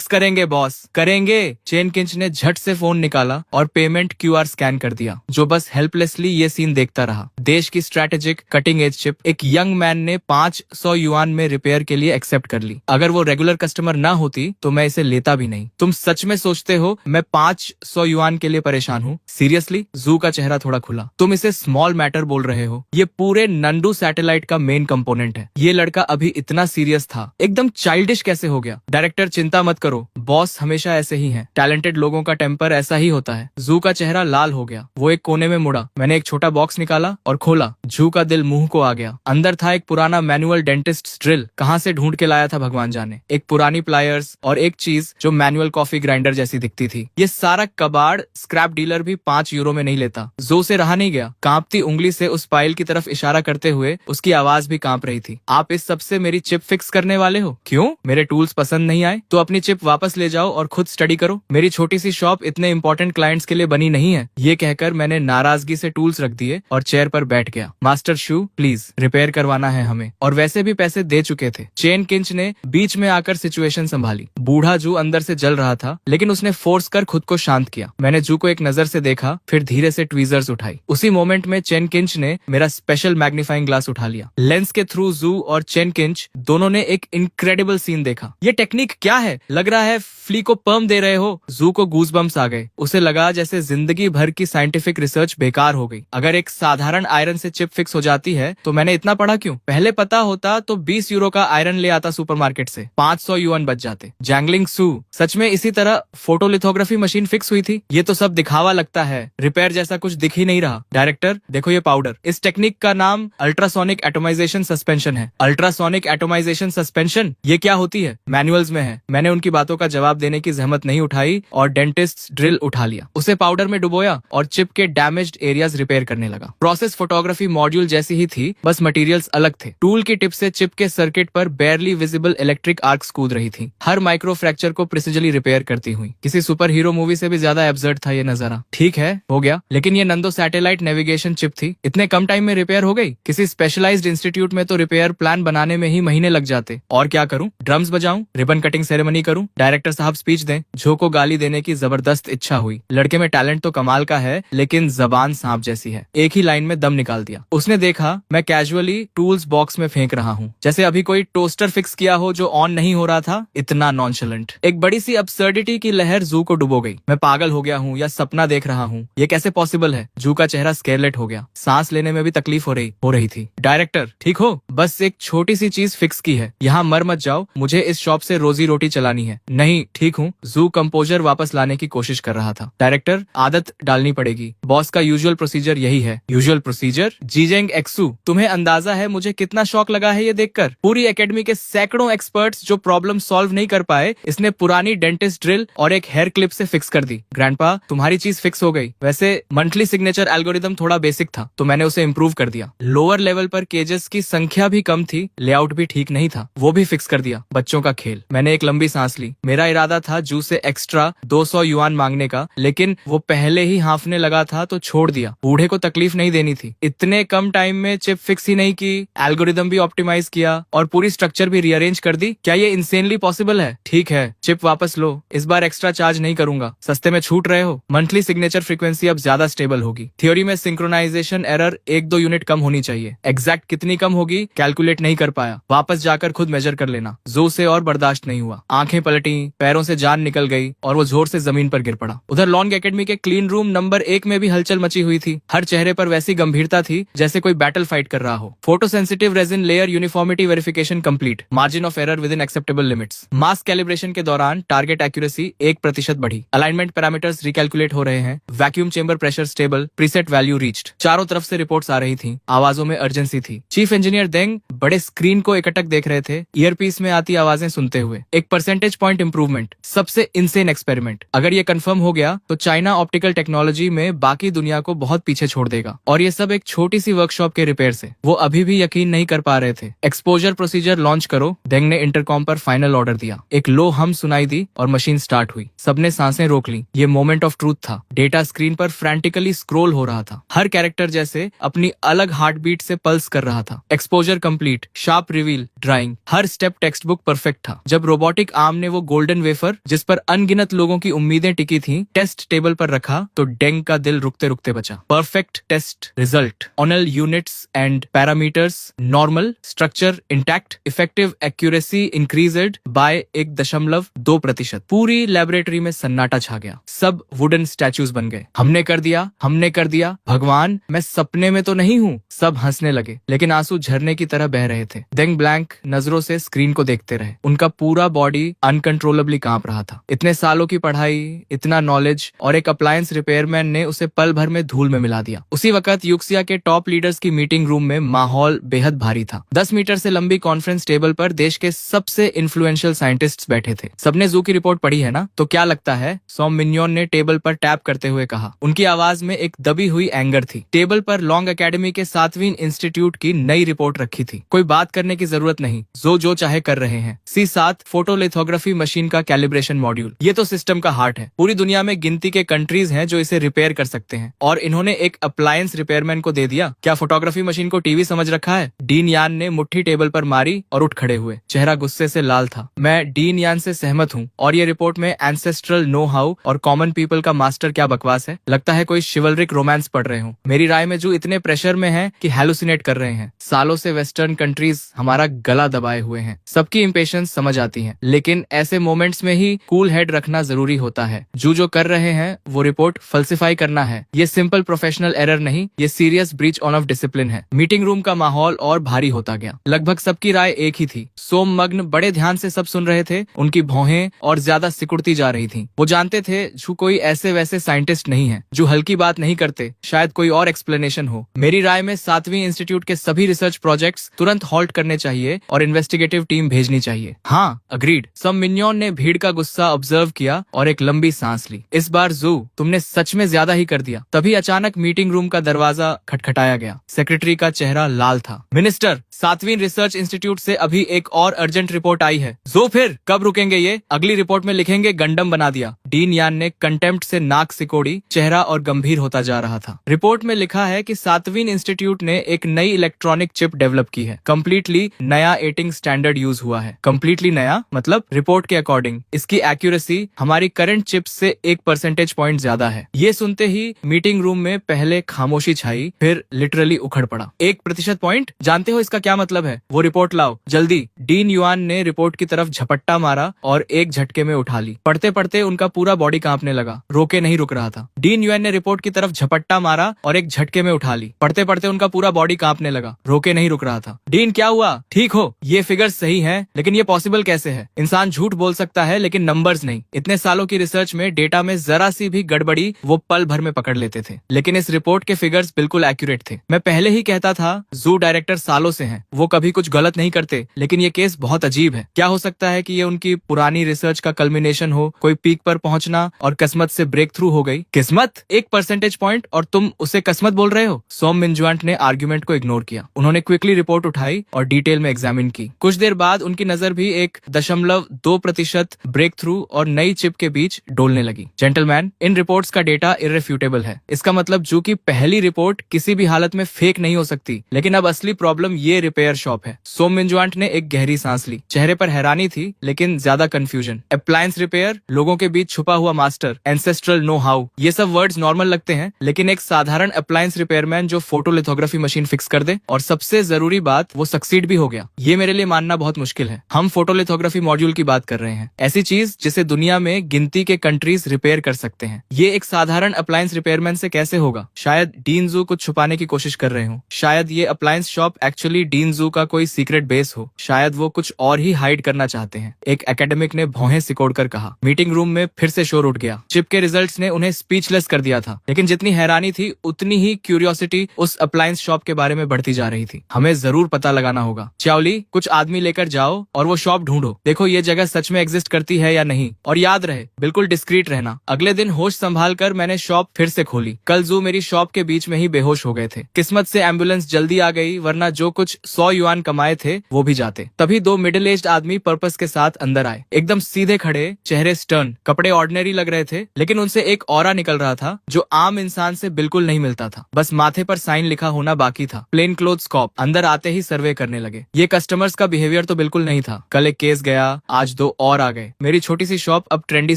करेंगे बॉस, करेंगे। चेन किंच ने झट से फोन निकाला और पेमेंट QR स्कैन कर दिया, जो बस हेल्पलेसली ये सीन देखता रहा। देश की स्ट्रेटेजिक कटिंग एज चिप एक यंग मैन ने 500 युआन में रिपेयर के लिए एक्सेप्ट कर ली। अगर वो रेगुलर कस्टमर ना होती तो मैं इसे लेता भी नहीं। तुम सच में सोचते हो मैं 500 युआन के लिए परेशान हूँ? सीरियसली? जू का चेहरा थोड़ा खुला। तुम इसे स्मॉल मैटर बोल रहे हो? ये पूरे नंडू सैटेलाइट का मेन कंपोनेंट है। ये लड़का अभी इतना सीरियस था, एकदम चाइल्डिश कैसे हो गया? डायरेक्टर, चिंता मत करो, बॉस हमेशा ऐसे ही हैं। टैलेंटेड लोगों का टेम्पर ऐसा ही होता है। जू का चेहरा लाल हो गया। वो एक कोने में मुड़ा। मैंने एक छोटा बॉक्स निकाला और खोला। जू का दिल मुंह को आ गया। अंदर था एक पुराना मैनुअल डेंटिस्ट ड्रिल। कहाँ से ढूंढ के लाया था भगवान जाने। एक पुरानी प्लायर्स और एक चीज जो मैनुअल कॉफी ग्राइंडर जैसी दिखती थी। ये सारा कबाड़ स्क्रैप डीलर भी 5 यूरो में नहीं लेता। जो से रहा नहीं गया। कांपती उंगली से उस पाइल की तरफ इशारा करते हुए उसकी आवाज भी कांप रही थी। आप इस सब से मेरी चिप फिक्स करने वाले हो? क्यों? मेरे टूल्स पसंद नहीं आए? तो अपनी चिप वापस ले जाओ और खुद स्टडी करो। मेरी छोटी सी शॉप इतने इंपॉर्टेंट क्लाइंट्स के लिए बनी नहीं है। ये कहकर मैंने नाराजगी से टूल्स रख दिए और चेयर पर बैठ गया। मास्टर शू, प्लीज रिपेयर करवाना है हमें, और वैसे भी पैसे दे चुके थे। चेन किंच ने बीच में आकर सिचुएशन संभाली। बूढ़ा जू अंदर से जल रहा था, लेकिन उसने फोर्स कर खुद को शांत किया। मैंने जू को एक नजर से देखा, फिर धीरे से ट्वीजर्स उठाई। उसी मोमेंट में चेन किंच ने मेरा स्पेशल मैग्नीफाइंग ग्लास उठा लिया। लेंस के थ्रू जू और चेन किंच दोनों ने एक इनक्रेडिबल सीन देखा। ये टेक्निक क्या है? लग रहा है फ्ली को पर्म दे रहे हो। जू को गूज़बम्प्स आ गए। उसे लगा जैसे जिंदगी भर की साइंटिफिक रिसर्च बेकार हो गई। अगर एक साधारण आयरन से चिप फिक्स हो जाती है तो मैंने इतना पढ़ा क्यों? पहले पता होता तो 20 यूरो का आयरन ले आता सुपरमार्केट से, 500 युआन बच जाते। जैंगलिंग सू, सच में इसी तरह फोटोलिथोग्राफी मशीन फिक्स हुई थी? ये तो सब दिखावा लगता है, रिपेयर जैसा कुछ दिख ही नहीं रहा। डायरेक्टर देखो ये पाउडर। इस टेक्निक का नाम अल्ट्रासोनिक एटोमाइजेशन सस्पेंशन है। Ultrasonic atomisation suspension? ये क्या होती है? मैनुअल्स में है। मैंने उनकी बातों का जवाब देने की जहमत नहीं उठाई और डेंटिस्ट ड्रिल उठा लिया। उसे पाउडर में डुबोया और चिप के डैमेज्ड एरियाज रिपेयर करने लगा। प्रोसेस फोटोग्राफी मॉड्यूल जैसी ही थी, बस मटेरियल्स अलग थे। टूल की टिप से चिप के सर्किट पर बेयरली विजिबल इलेक्ट्रिक आर्क्स कूद रही थी, हर माइक्रो फ्रैक्चर को प्रिसिजनली रिपेयर करती हुई। किसी सुपर हीरो मूवी से भी ज्यादा एब्सर्ड था ये नजारा। ठीक है, हो गया, लेकिन ये नंदो सैटेलाइट नेविगेशन चिप थी, इतने कम टाइम में रिपेयर हो गई? किसी स्पेशलाइज्ड इंस्टीट्यूट में तो रिपेयर प्लान बनाने में ही महीने लग जाते। और क्या करूं? ड्रम्स बजाऊं? रिबन कटिंग सेरेमनी करूं? डायरेक्टर साहब स्पीच दें? झो को गाली देने की जबरदस्त इच्छा हुई। लड़के में टैलेंट तो कमाल का है, लेकिन जबान सांप जैसी है। एक ही लाइन में दम निकाल दिया। उसने देखा मैं कैजुअली टूल्स बॉक्स में फेंक रहा हूँ, जैसे अभी कोई टोस्टर फिक्स किया हो जो ऑन नहीं हो रहा था। इतना नॉनशलेंट। एक बड़ी सी अब्सर्डिटी की लहर जू को डुबो गई। मैं पागल हो गया हूँ या सपना देख रहा हूँ? ये कैसे पॉसिबल है? जू का चेहरा स्केरलेट हो गया। सांस लेने में भी तकलीफ हो रही थी। डायरेक्टर ठीक हो? बस एक छोटी सी चीज फिक्स की है, यहाँ मर मत जाओ, मुझे इस शॉप से रोजी रोटी चलानी है। नहीं ठीक हूँ। जू कंपोजर वापस लाने की कोशिश कर रहा था। डायरेक्टर आदत डालनी पड़ेगी, बॉस का यूजुअल प्रोसीजर यही है। Usual procedure? जीजेंग एक्सू, तुम्हें अंदाजा है मुझे कितना शौक लगा है ये देखकर? पूरी एकेडमी के सैकड़ों एक्सपर्ट्स जो प्रॉब्लम सॉल्व नहीं कर पाए, इसने पुरानी डेंटिस्ट ड्रिल और एक हेयर क्लिप से फिक्स कर दी। ग्रैंडपा तुम्हारी चीज फिक्स हो गई। वैसे मंथली सिग्नेचर एल्गोरिदम थोड़ा बेसिक था तो मैंने उसे इम्प्रूव कर दिया। लोअर लेवल पर केजेस की संख्या भी कम थी, लेआउट भी ठीक नहीं था, वो भी फिक्स कर दिया। बच्चों का खेल। मैंने एक लंबी सांस ली। मेरा इरादा था जू से एक्स्ट्रा 200 युआन मांगने का, लेकिन वो पहले ही हांफने लगा था तो छोड़ दिया। बूढ़े को तकलीफ नहीं देनी थी। इतने कम टाइम में चिप फिक्स ही नहीं की, एल्गोरिदम भी ऑप्टिमाइज किया और पूरी स्ट्रक्चर भी रीअरेंज कर दी। क्या ये इंसेनली पॉसिबल है? ठीक है, चिप वापस लो, इस बार एक्स्ट्रा चार्ज नहीं करूंगा। सस्ते में छूट रहे हो। मंथली सिग्नेचर फ्रीक्वेंसी अब ज्यादा स्टेबल होगी। थ्योरी में सिंक्रोनाइजेशन एरर 1-2 यूनिट कम होनी चाहिए। एग्जैक्ट कितनी कम होगी कैलकुलेट नहीं कर पाया। वापस जाकर खुद मेजर कर लेना। जो से और बर्दाश्त नहीं हुआ। आंखें पलटी, पैरों से जान निकल गई और वो जोर से जमीन पर गिर पड़ा। उधर लॉन्ग एकेडमी के क्लीन रूम नंबर 1 में भी हलचल मची हुई थी। हर चेहरे पर वैसी गंभीरता थी जैसे कोई बैटल फाइट कर रहा हो। Photo sensitive resin layer uniformity verification calibration complete, margin of error with in acceptable limits. Mass calibration के दौरान टारगेट एक्यूरेसी 1% बढ़ी, अलाइनमेंट पैरामीटर्स रिकैलकुलेट हो रहे हैं, vacuum chamber pressure stable, preset value reached. चारों तरफ से रिपोर्ट्स आ रही थी, आवाजों में अर्जेंसी थी। चीफ इंजीनियर देंग बड़े स्क्रीन को एकटक देख रहे थे, ईयरपीस में आती आवाजें सुनते हुए। एक परसेंटेज पॉइंट इंप्रूवमेंट, सबसे इंसेन एक्सपेरिमेंट। अगर ये कंफर्म हो गया तो चाइना ऑप्टिकल टेक्नोलॉजी में बाकी दुनिया को बहुत पीछे छोड़ देगा। और ये सब एक छोटी सी वर्कशॉप के रिपेयर से। वो अभी भी यकीन नहीं कर पा रहे थे। एक्सपोजर प्रोसीजर लॉन्च करो, देंग ने इंटरकॉम पर फाइनल ऑर्डर दिया। एक लो हम सुनाई दी और मशीन स्टार्ट हुई। सबने सांसें रोक ली। ये मोमेंट ऑफ ट्रूथ था। डेटा स्क्रीन पर फ्रैंटिकली स्क्रॉल हो रहा था, हर कैरेक्टर जैसे अपनी अलग हार्ट बीट से पल्स कर रहा था। Exposure complete, sharp reveal, drawing, हर स्टेप टेक्स्ट बुक परफेक्ट था। जब रोबोटिक आर्म ने वो गोल्डन वेफर जिस पर अनगिनत लोगों की उम्मीदें टिकी थी टेस्ट टेबल पर रखा तो डेंग का दिल रुकते रुकते बचा। Perfect test result, all units and parameters normal, structure intact, effective accuracy increased by 1.2%। पूरी लेबोरेटरी में सन्नाटा छा गया। सब वुडन स्टैचूज बन गए। हमने कर दिया, हमने कर दिया, भगवान मैं सपने में तो नहीं हूँ। सब हंसने लगे, लेकिन आंसू झरने की तरह बह रहे थे। देंग ब्लैंक नजरों से स्क्रीन को देखते रहे। उनका पूरा बॉडी अनकंट्रोलेबली कांप रहा था। इतने सालों की पढ़ाई, इतना नॉलेज, और एक अप्लायंस रिपेयरमैन ने उसे पल भर में धूल में मिला दिया। उसी वक्त यूक्सिया के टॉप लीडर्स की मीटिंग रूम में माहौल बेहद भारी था। 10 मीटर से लंबी कॉन्फ्रेंस टेबल पर देश के सबसे इन्फ्लुएंशियल साइंटिस्ट्स बैठे थे। सबने जू की रिपोर्ट पढ़ी है ना? तो क्या लगता है? सॉम मिन्योन ने टेबल पर टैप करते हुए कहा। उनकी आवाज में एक दबी हुई एंगर थी। टेबल पर लॉन्ग एकेडमी के 7वीं इंस्टीट्यूट की नई रिपोर्ट रखी थी। कोई बात करने की जरूरत नहीं, जो चाहे कर रहे हैं। C7 फोटोलिथोग्राफी मशीन का कैलिब्रेशन मॉड्यूल, ये तो सिस्टम का हार्ट है। पूरी दुनिया में गिनती के कंट्रीज हैं जो इसे रिपेयर कर सकते हैं, और इन्होंने एक अप्लायंस रिपेयरमैन को दे दिया। क्या फोटोग्राफी मशीन को टीवी समझ रखा है? डीन यान ने मुट्ठी टेबल पर मारी और उठ खड़े हुए। चेहरा गुस्से से लाल था। मैं डीन यान से सहमत हूँ, और ये रिपोर्ट में एंसेस्ट्रल नो हाउ और कॉमन पीपल का मास्टर क्या बकवास है। लगता है कोई शिवलरिक रोमांस पढ़ रहे हो। मेरी राय में जो इतने प्रेशर में है कि हैलुसिनेट कर रहे हैं। सालों से वेस्टर्न कंट्रीज हमारा गला दबाए हुए हैं। सबकी इम्पेशंस समझ आती है, लेकिन ऐसे मोमेंट्स में ही कूल हेड रखना जरूरी होता है। जो कर रहे हैं वो रिपोर्ट फल्सिफाई करना है। ये सिंपल प्रोफेशनल एरर नहीं, ये serious breach on off discipline है। मीटिंग रूम का माहौल और भारी होता गया। लगभग सबकी राय एक ही थी। सोममग्न बड़े ध्यान से सब सुन रहे थे। उनकी भौहें और ज्यादा सिकुड़ती जा रही थी। वो जानते थे जो कोई ऐसे वैसे साइंटिस्ट नहीं है जो हल्की बात नहीं करते। शायद कोई और एक्सप्लेनेशन हो। मेरी राय में 7वीं इंस्टीट्यूट के सभी रिसर्च प्रोजेक्ट्स तुरंत हॉल्ट करने चाहिए और इन्वेस्टिगेटिव टीम भेजनी चाहिए। हाँ, अग्रीड। सम मिन्योन ने भीड़ का गुस्सा ऑब्जर्व किया और एक लंबी सांस ली। इस बार जू, तुमने सच में ज्यादा ही कर दिया। तभी अचानक मीटिंग रूम का दरवाजा खटखटाया गया। सेक्रेटरी का चेहरा लाल था। मिनिस्टर, 7वीं रिसर्च इंस्टीट्यूट से अभी एक और अर्जेंट रिपोर्ट आई है। जो फिर कब रुकेंगे? ये अगली रिपोर्ट में लिखेंगे गंडम बना दिया। डीन यान ने कंटेम्प्ट से नाक सिकोड़ी। चेहरा और गंभीर होता जा रहा था। रिपोर्ट में लिखा है कि 7वीं इंस्टीट्यूट ने एक नई इलेक्ट्रॉनिक चिप डेवलप की है। कम्प्लीटली नया एटिंग स्टैंडर्ड यूज हुआ है। कम्प्लीटली नया मतलब रिपोर्ट के अकॉर्डिंग इसकी एक्यूरेसी हमारी करंट चिप से 1% पॉइंट ज्यादा है। ये सुनते ही मीटिंग रूम में पहले खामोशी छाई, फिर लिटरली उखड़ पड़ा। 1% पॉइंट? जानते हो इसका क्या मतलब है? वो रिपोर्ट लाओ जल्दी। डीन युआन ने रिपोर्ट की तरफ झपट्टा मारा और एक झटके में उठा ली। पढ़ते पढ़ते उनका पूरा बॉडी कांपने लगा। रोके नहीं रुक रहा था। डीन युआन ने रिपोर्ट की तरफ झपट्टा मारा और एक झटके में उठा ली। पढ़ते पढ़ते उनका पूरा बॉडी कांपने लगा। रोके नहीं रुक रहा था। डीन, क्या हुआ? ठीक हो? ये फिगर्स सही हैं, लेकिन ये पॉसिबल कैसे है? इंसान झूठ बोल सकता है लेकिन नंबर्स नहीं। इतने सालों की रिसर्च में डेटा में जरा सी भी गड़बड़ी वो पल भर में पकड़ लेते थे, लेकिन इस रिपोर्ट के फिगर्स बिल्कुल एक्यूरेट थे। मैं पहले ही कहता था जू डायरेक्टर सालों से हैं, वो कभी कुछ गलत नहीं करते, लेकिन ये केस बहुत अजीब है। क्या हो सकता है कि ये उनकी पुरानी रिसर्च का कल्मिनेशन हो, कोई पीक पर पहुंचना और किस्मत से ब्रेक थ्रू हो गई। किस्मत? 1% पॉइंट और तुम उसे किस्मत बोल रहे हो? सोम मिन्जुआंट ने आर्ग्यूमेंट को इग्नोर किया। उन्होंने क्विकली रिपोर्ट उठाई और डिटेल में एग्जामिन की। कुछ देर बाद उनकी नजर भी 1.2% ब्रेक थ्रू और नई चिप के बीच डोलने लगी। जेंटलमैन, इन रिपोर्ट्स का डेटा इररेफ्यूटेबल है। इसका मतलब जू की पहली रिपोर्ट किसी भी हालत में फेक नहीं हो सकती। लेकिन अब असली प्रॉब्लम ये रिपेयर शॉप है। सोम मिन्जुआंट ने एक गहरी सांस ली। चेहरे पर हैरानी थी लेकिन ज्यादा कंफ्यूजन। अप्लायंस रिपेयर, लोगों के बीच छुपा हुआ मास्टर, एंसेस्ट्रल नो हाउ, ये सब वर्ड्स नॉर्मल लगते हैं, लेकिन एक साधारण अप्लायंस रिपेयरमैन जो फोटोलिथोग्राफी मशीन फिक्स कर दे और सबसे जरूरी बात वो सक्सीड भी हो गया, ये मेरे लिए मानना बहुत मुश्किल है। हम फोटोलिथोग्राफी मॉड्यूल की बात कर रहे हैं, ऐसी चीज जिसे दुनिया में गिनती के कंट्रीज रिपेयर कर सकते हैं। ये एक साधारण अप्लायंस रिपेयरमैन से कैसे होगा? शायद डीन जू कुछ छुपाने की कोशिश कर रहे हो। शायद ये अप्लायंस शॉप एक्चुअली डीन जू का कोई सीक्रेट सीक्रेट बेस हो, शायद वो कुछ और ही हाइड करना चाहते हैं, एक एकेडमिक ने भौहें सिकोड़कर कहा। मीटिंग रूम में फिर से शोर उठ गया। चिप के रिजल्ट्स ने उन्हें स्पीचलेस कर दिया था, लेकिन जितनी हैरानी थी उतनी ही क्यूरियोसिटी उस अप्लायंस शॉप के बारे में बढ़ती जा रही थी। हमें जरूर पता लगाना होगा। चावली, कुछ आदमी लेकर जाओ और वो शॉप ढूंढो। देखो ये जगह सच में एग्जिस्ट करती है या नहीं, और याद रहे बिल्कुल डिस्क्रीट रहना। अगले दिन होश संभाल कर मैंने शॉप फिर से खोली। कल जू मेरी शॉप के बीच में ही बेहोश हो गए थे। किस्मत से एम्बुलेंस जल्दी आ गई, वरना जो कुछ 100 युआन कमाए थे वो भी जाते। तभी 2 मिडिल एज्ड आदमी पर्पस के साथ अंदर आए, एकदम सीधे खड़े, चेहरे स्टर्न, कपड़े ऑर्डिनरी लग रहे थे, लेकिन उनसे एक ऑरा निकल रहा था जो आम इंसान से बिल्कुल नहीं मिलता था। बस माथे पर साइन लिखा होना बाकी था। Plain clothes cop. अंदर आते ही सर्वे करने लगे। ये कस्टमर्स का बिहेवियर तो बिल्कुल नहीं था। कल एक केस गया, आज 2 और आ गए। मेरी छोटी सी शॉप अब ट्रेंडी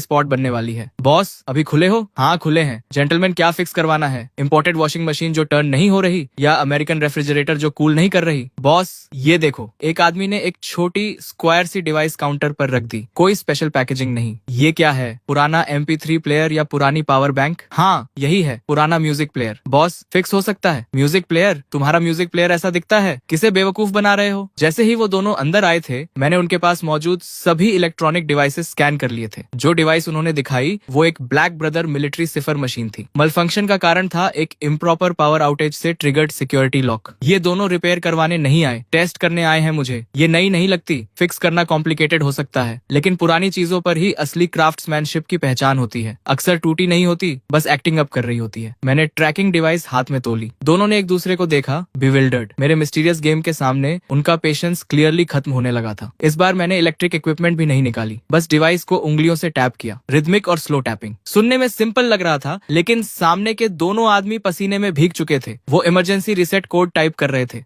स्पॉट बनने वाली है। बॉस, अभी खुले हो? हाँ खुले हैं। जेंटलमैन, क्या फिक्स करवाना है? इम्पोर्टेड वॉशिंग मशीन जो टर्न नहीं हो रही, या अमेरिकन रेफ्रिजरेटर जो कूल नहीं कर रही? बॉस ये देखो। एक आदमी ने एक छोटी स्क्वायर सी डिवाइस काउंटर पर रख दी। कोई स्पेशल पैकेजिंग नहीं। ये क्या है? पुराना MP3 प्लेयर या पुरानी पावर बैंक? हाँ यही है, पुराना म्यूजिक प्लेयर। बॉस, फिक्स हो सकता है। Music player? तुम्हारा म्यूजिक प्लेयर ऐसा दिखता है? किसे बेवकूफ बना रहे हो? जैसे ही वो दोनों अंदर आए थे, मैंने उनके पास मौजूद सभी इलेक्ट्रॉनिक डिवाइसेस स्कैन कर लिए थे। जो डिवाइस उन्होंने दिखाई वो एक ब्लैक ब्रदर मिलिट्री सिफर मशीन थी। मलफंक्शन का कारण था एक इम्प्रॉपर पावर आउटेज से ट्रिगर्ड सिक्योरिटी लॉक। ये दोनों रिपेयर करवाने नहीं आए, टेस्ट करने आए हैं मुझे। ये नई नहीं लगती, फिक्स करना कॉम्प्लिकेटेड हो सकता है, लेकिन पुरानी चीजों पर ही असली क्राफ्ट्समैनशिप की पहचान होती है। अक्सर टूटी नहीं होती, बस एक्टिंग अप कर रही होती है। मैंने ट्रैकिंग डिवाइस हाथ में तोली। दोनों ने एक दूसरे को देखा, बिविल्डर्ड। मेरे मिस्टीरियस गेम के सामने उनका पेशेंस क्लियरली खत्म होने लगा था। इस बार मैंने इलेक्ट्रिक इक्विपमेंट भी नहीं निकाली, बस डिवाइस को उंगलियों से टैप किया। रिदमिक और स्लो टैपिंग। सुनने में सिंपल लग रहा था, लेकिन सामने के दोनों आदमी पसीने में भीग चुके थे। वो इमरजेंसी रिसेट कोड टाइप कर रहे थे।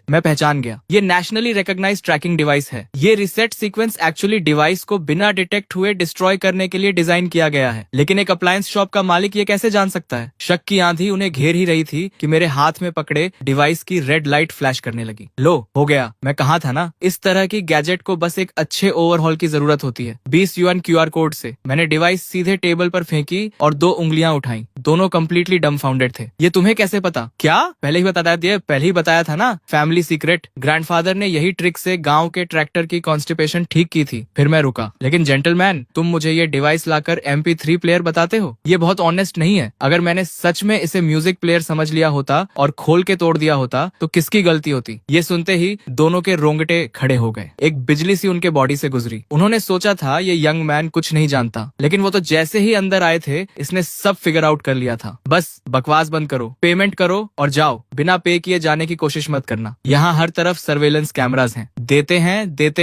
मैं पहचान गया, ये नेशनली रिकॉग्नाइज्ड ट्रैकिंग डिवाइस है। ये रिसेट सीक्वेंस एक्चुअली डिवाइस को बिना डिटेक्ट हुए डिस्ट्रॉय करने के लिए डिजाइन किया गया है। लेकिन एक अप्लायंस शॉप का मालिक ये कैसे जान सकता है? शक की आंधी उन्हें घेर ही रही थी कि मेरे हाथ में पकड़े डिवाइस की रेड लाइट फ्लैश करने लगी। लो, हो गया। मैं कहा था ना, इस तरह की गैजेट को बस एक अच्छे ओवरहॉल की जरूरत होती है। 20 युआन QR कोड से मैंने डिवाइस सीधे टेबल पर फेंकी और 2 उंगलियां उठाई। दोनों कम्प्लीटली डम्फाउंडेड थे। ये तुम्हें कैसे पता? क्या पहले ही बताया था ना, फैमिली सीक्रेट। ग्रैंडफादर ने यही ट्रिक से गांव के ट्रैक्टर की कॉन्स्टिपेशन ठीक की थी। फिर मैं रुका। लेकिन जेंटलमैन, तुम मुझे ये डिवाइस लाकर MP3 प्लेयर बताते हो? ये बहुत ऑनेस्ट नहीं है। अगर मैंने सच में इसे म्यूजिक प्लेयर समझ लिया होता और खोल के तोड़ दिया होता तो किसकी गलती होती? ये सुनते ही दोनों के रोंगटे खड़े हो गए। एक बिजली सी उनके बॉडी से गुजरी। उन्होंने सोचा था ये यंग मैन कुछ नहीं जानता, लेकिन वो तो जैसे ही अंदर आए थे, इसने सब फिगर आउट कर लिया था। बस बकवास बंद करो, पेमेंट करो और जाओ। बिना पे किए जाने की कोशिश मत करना। यहाँ हर तरफ सर्वेलेंस कैमरास हैं। देते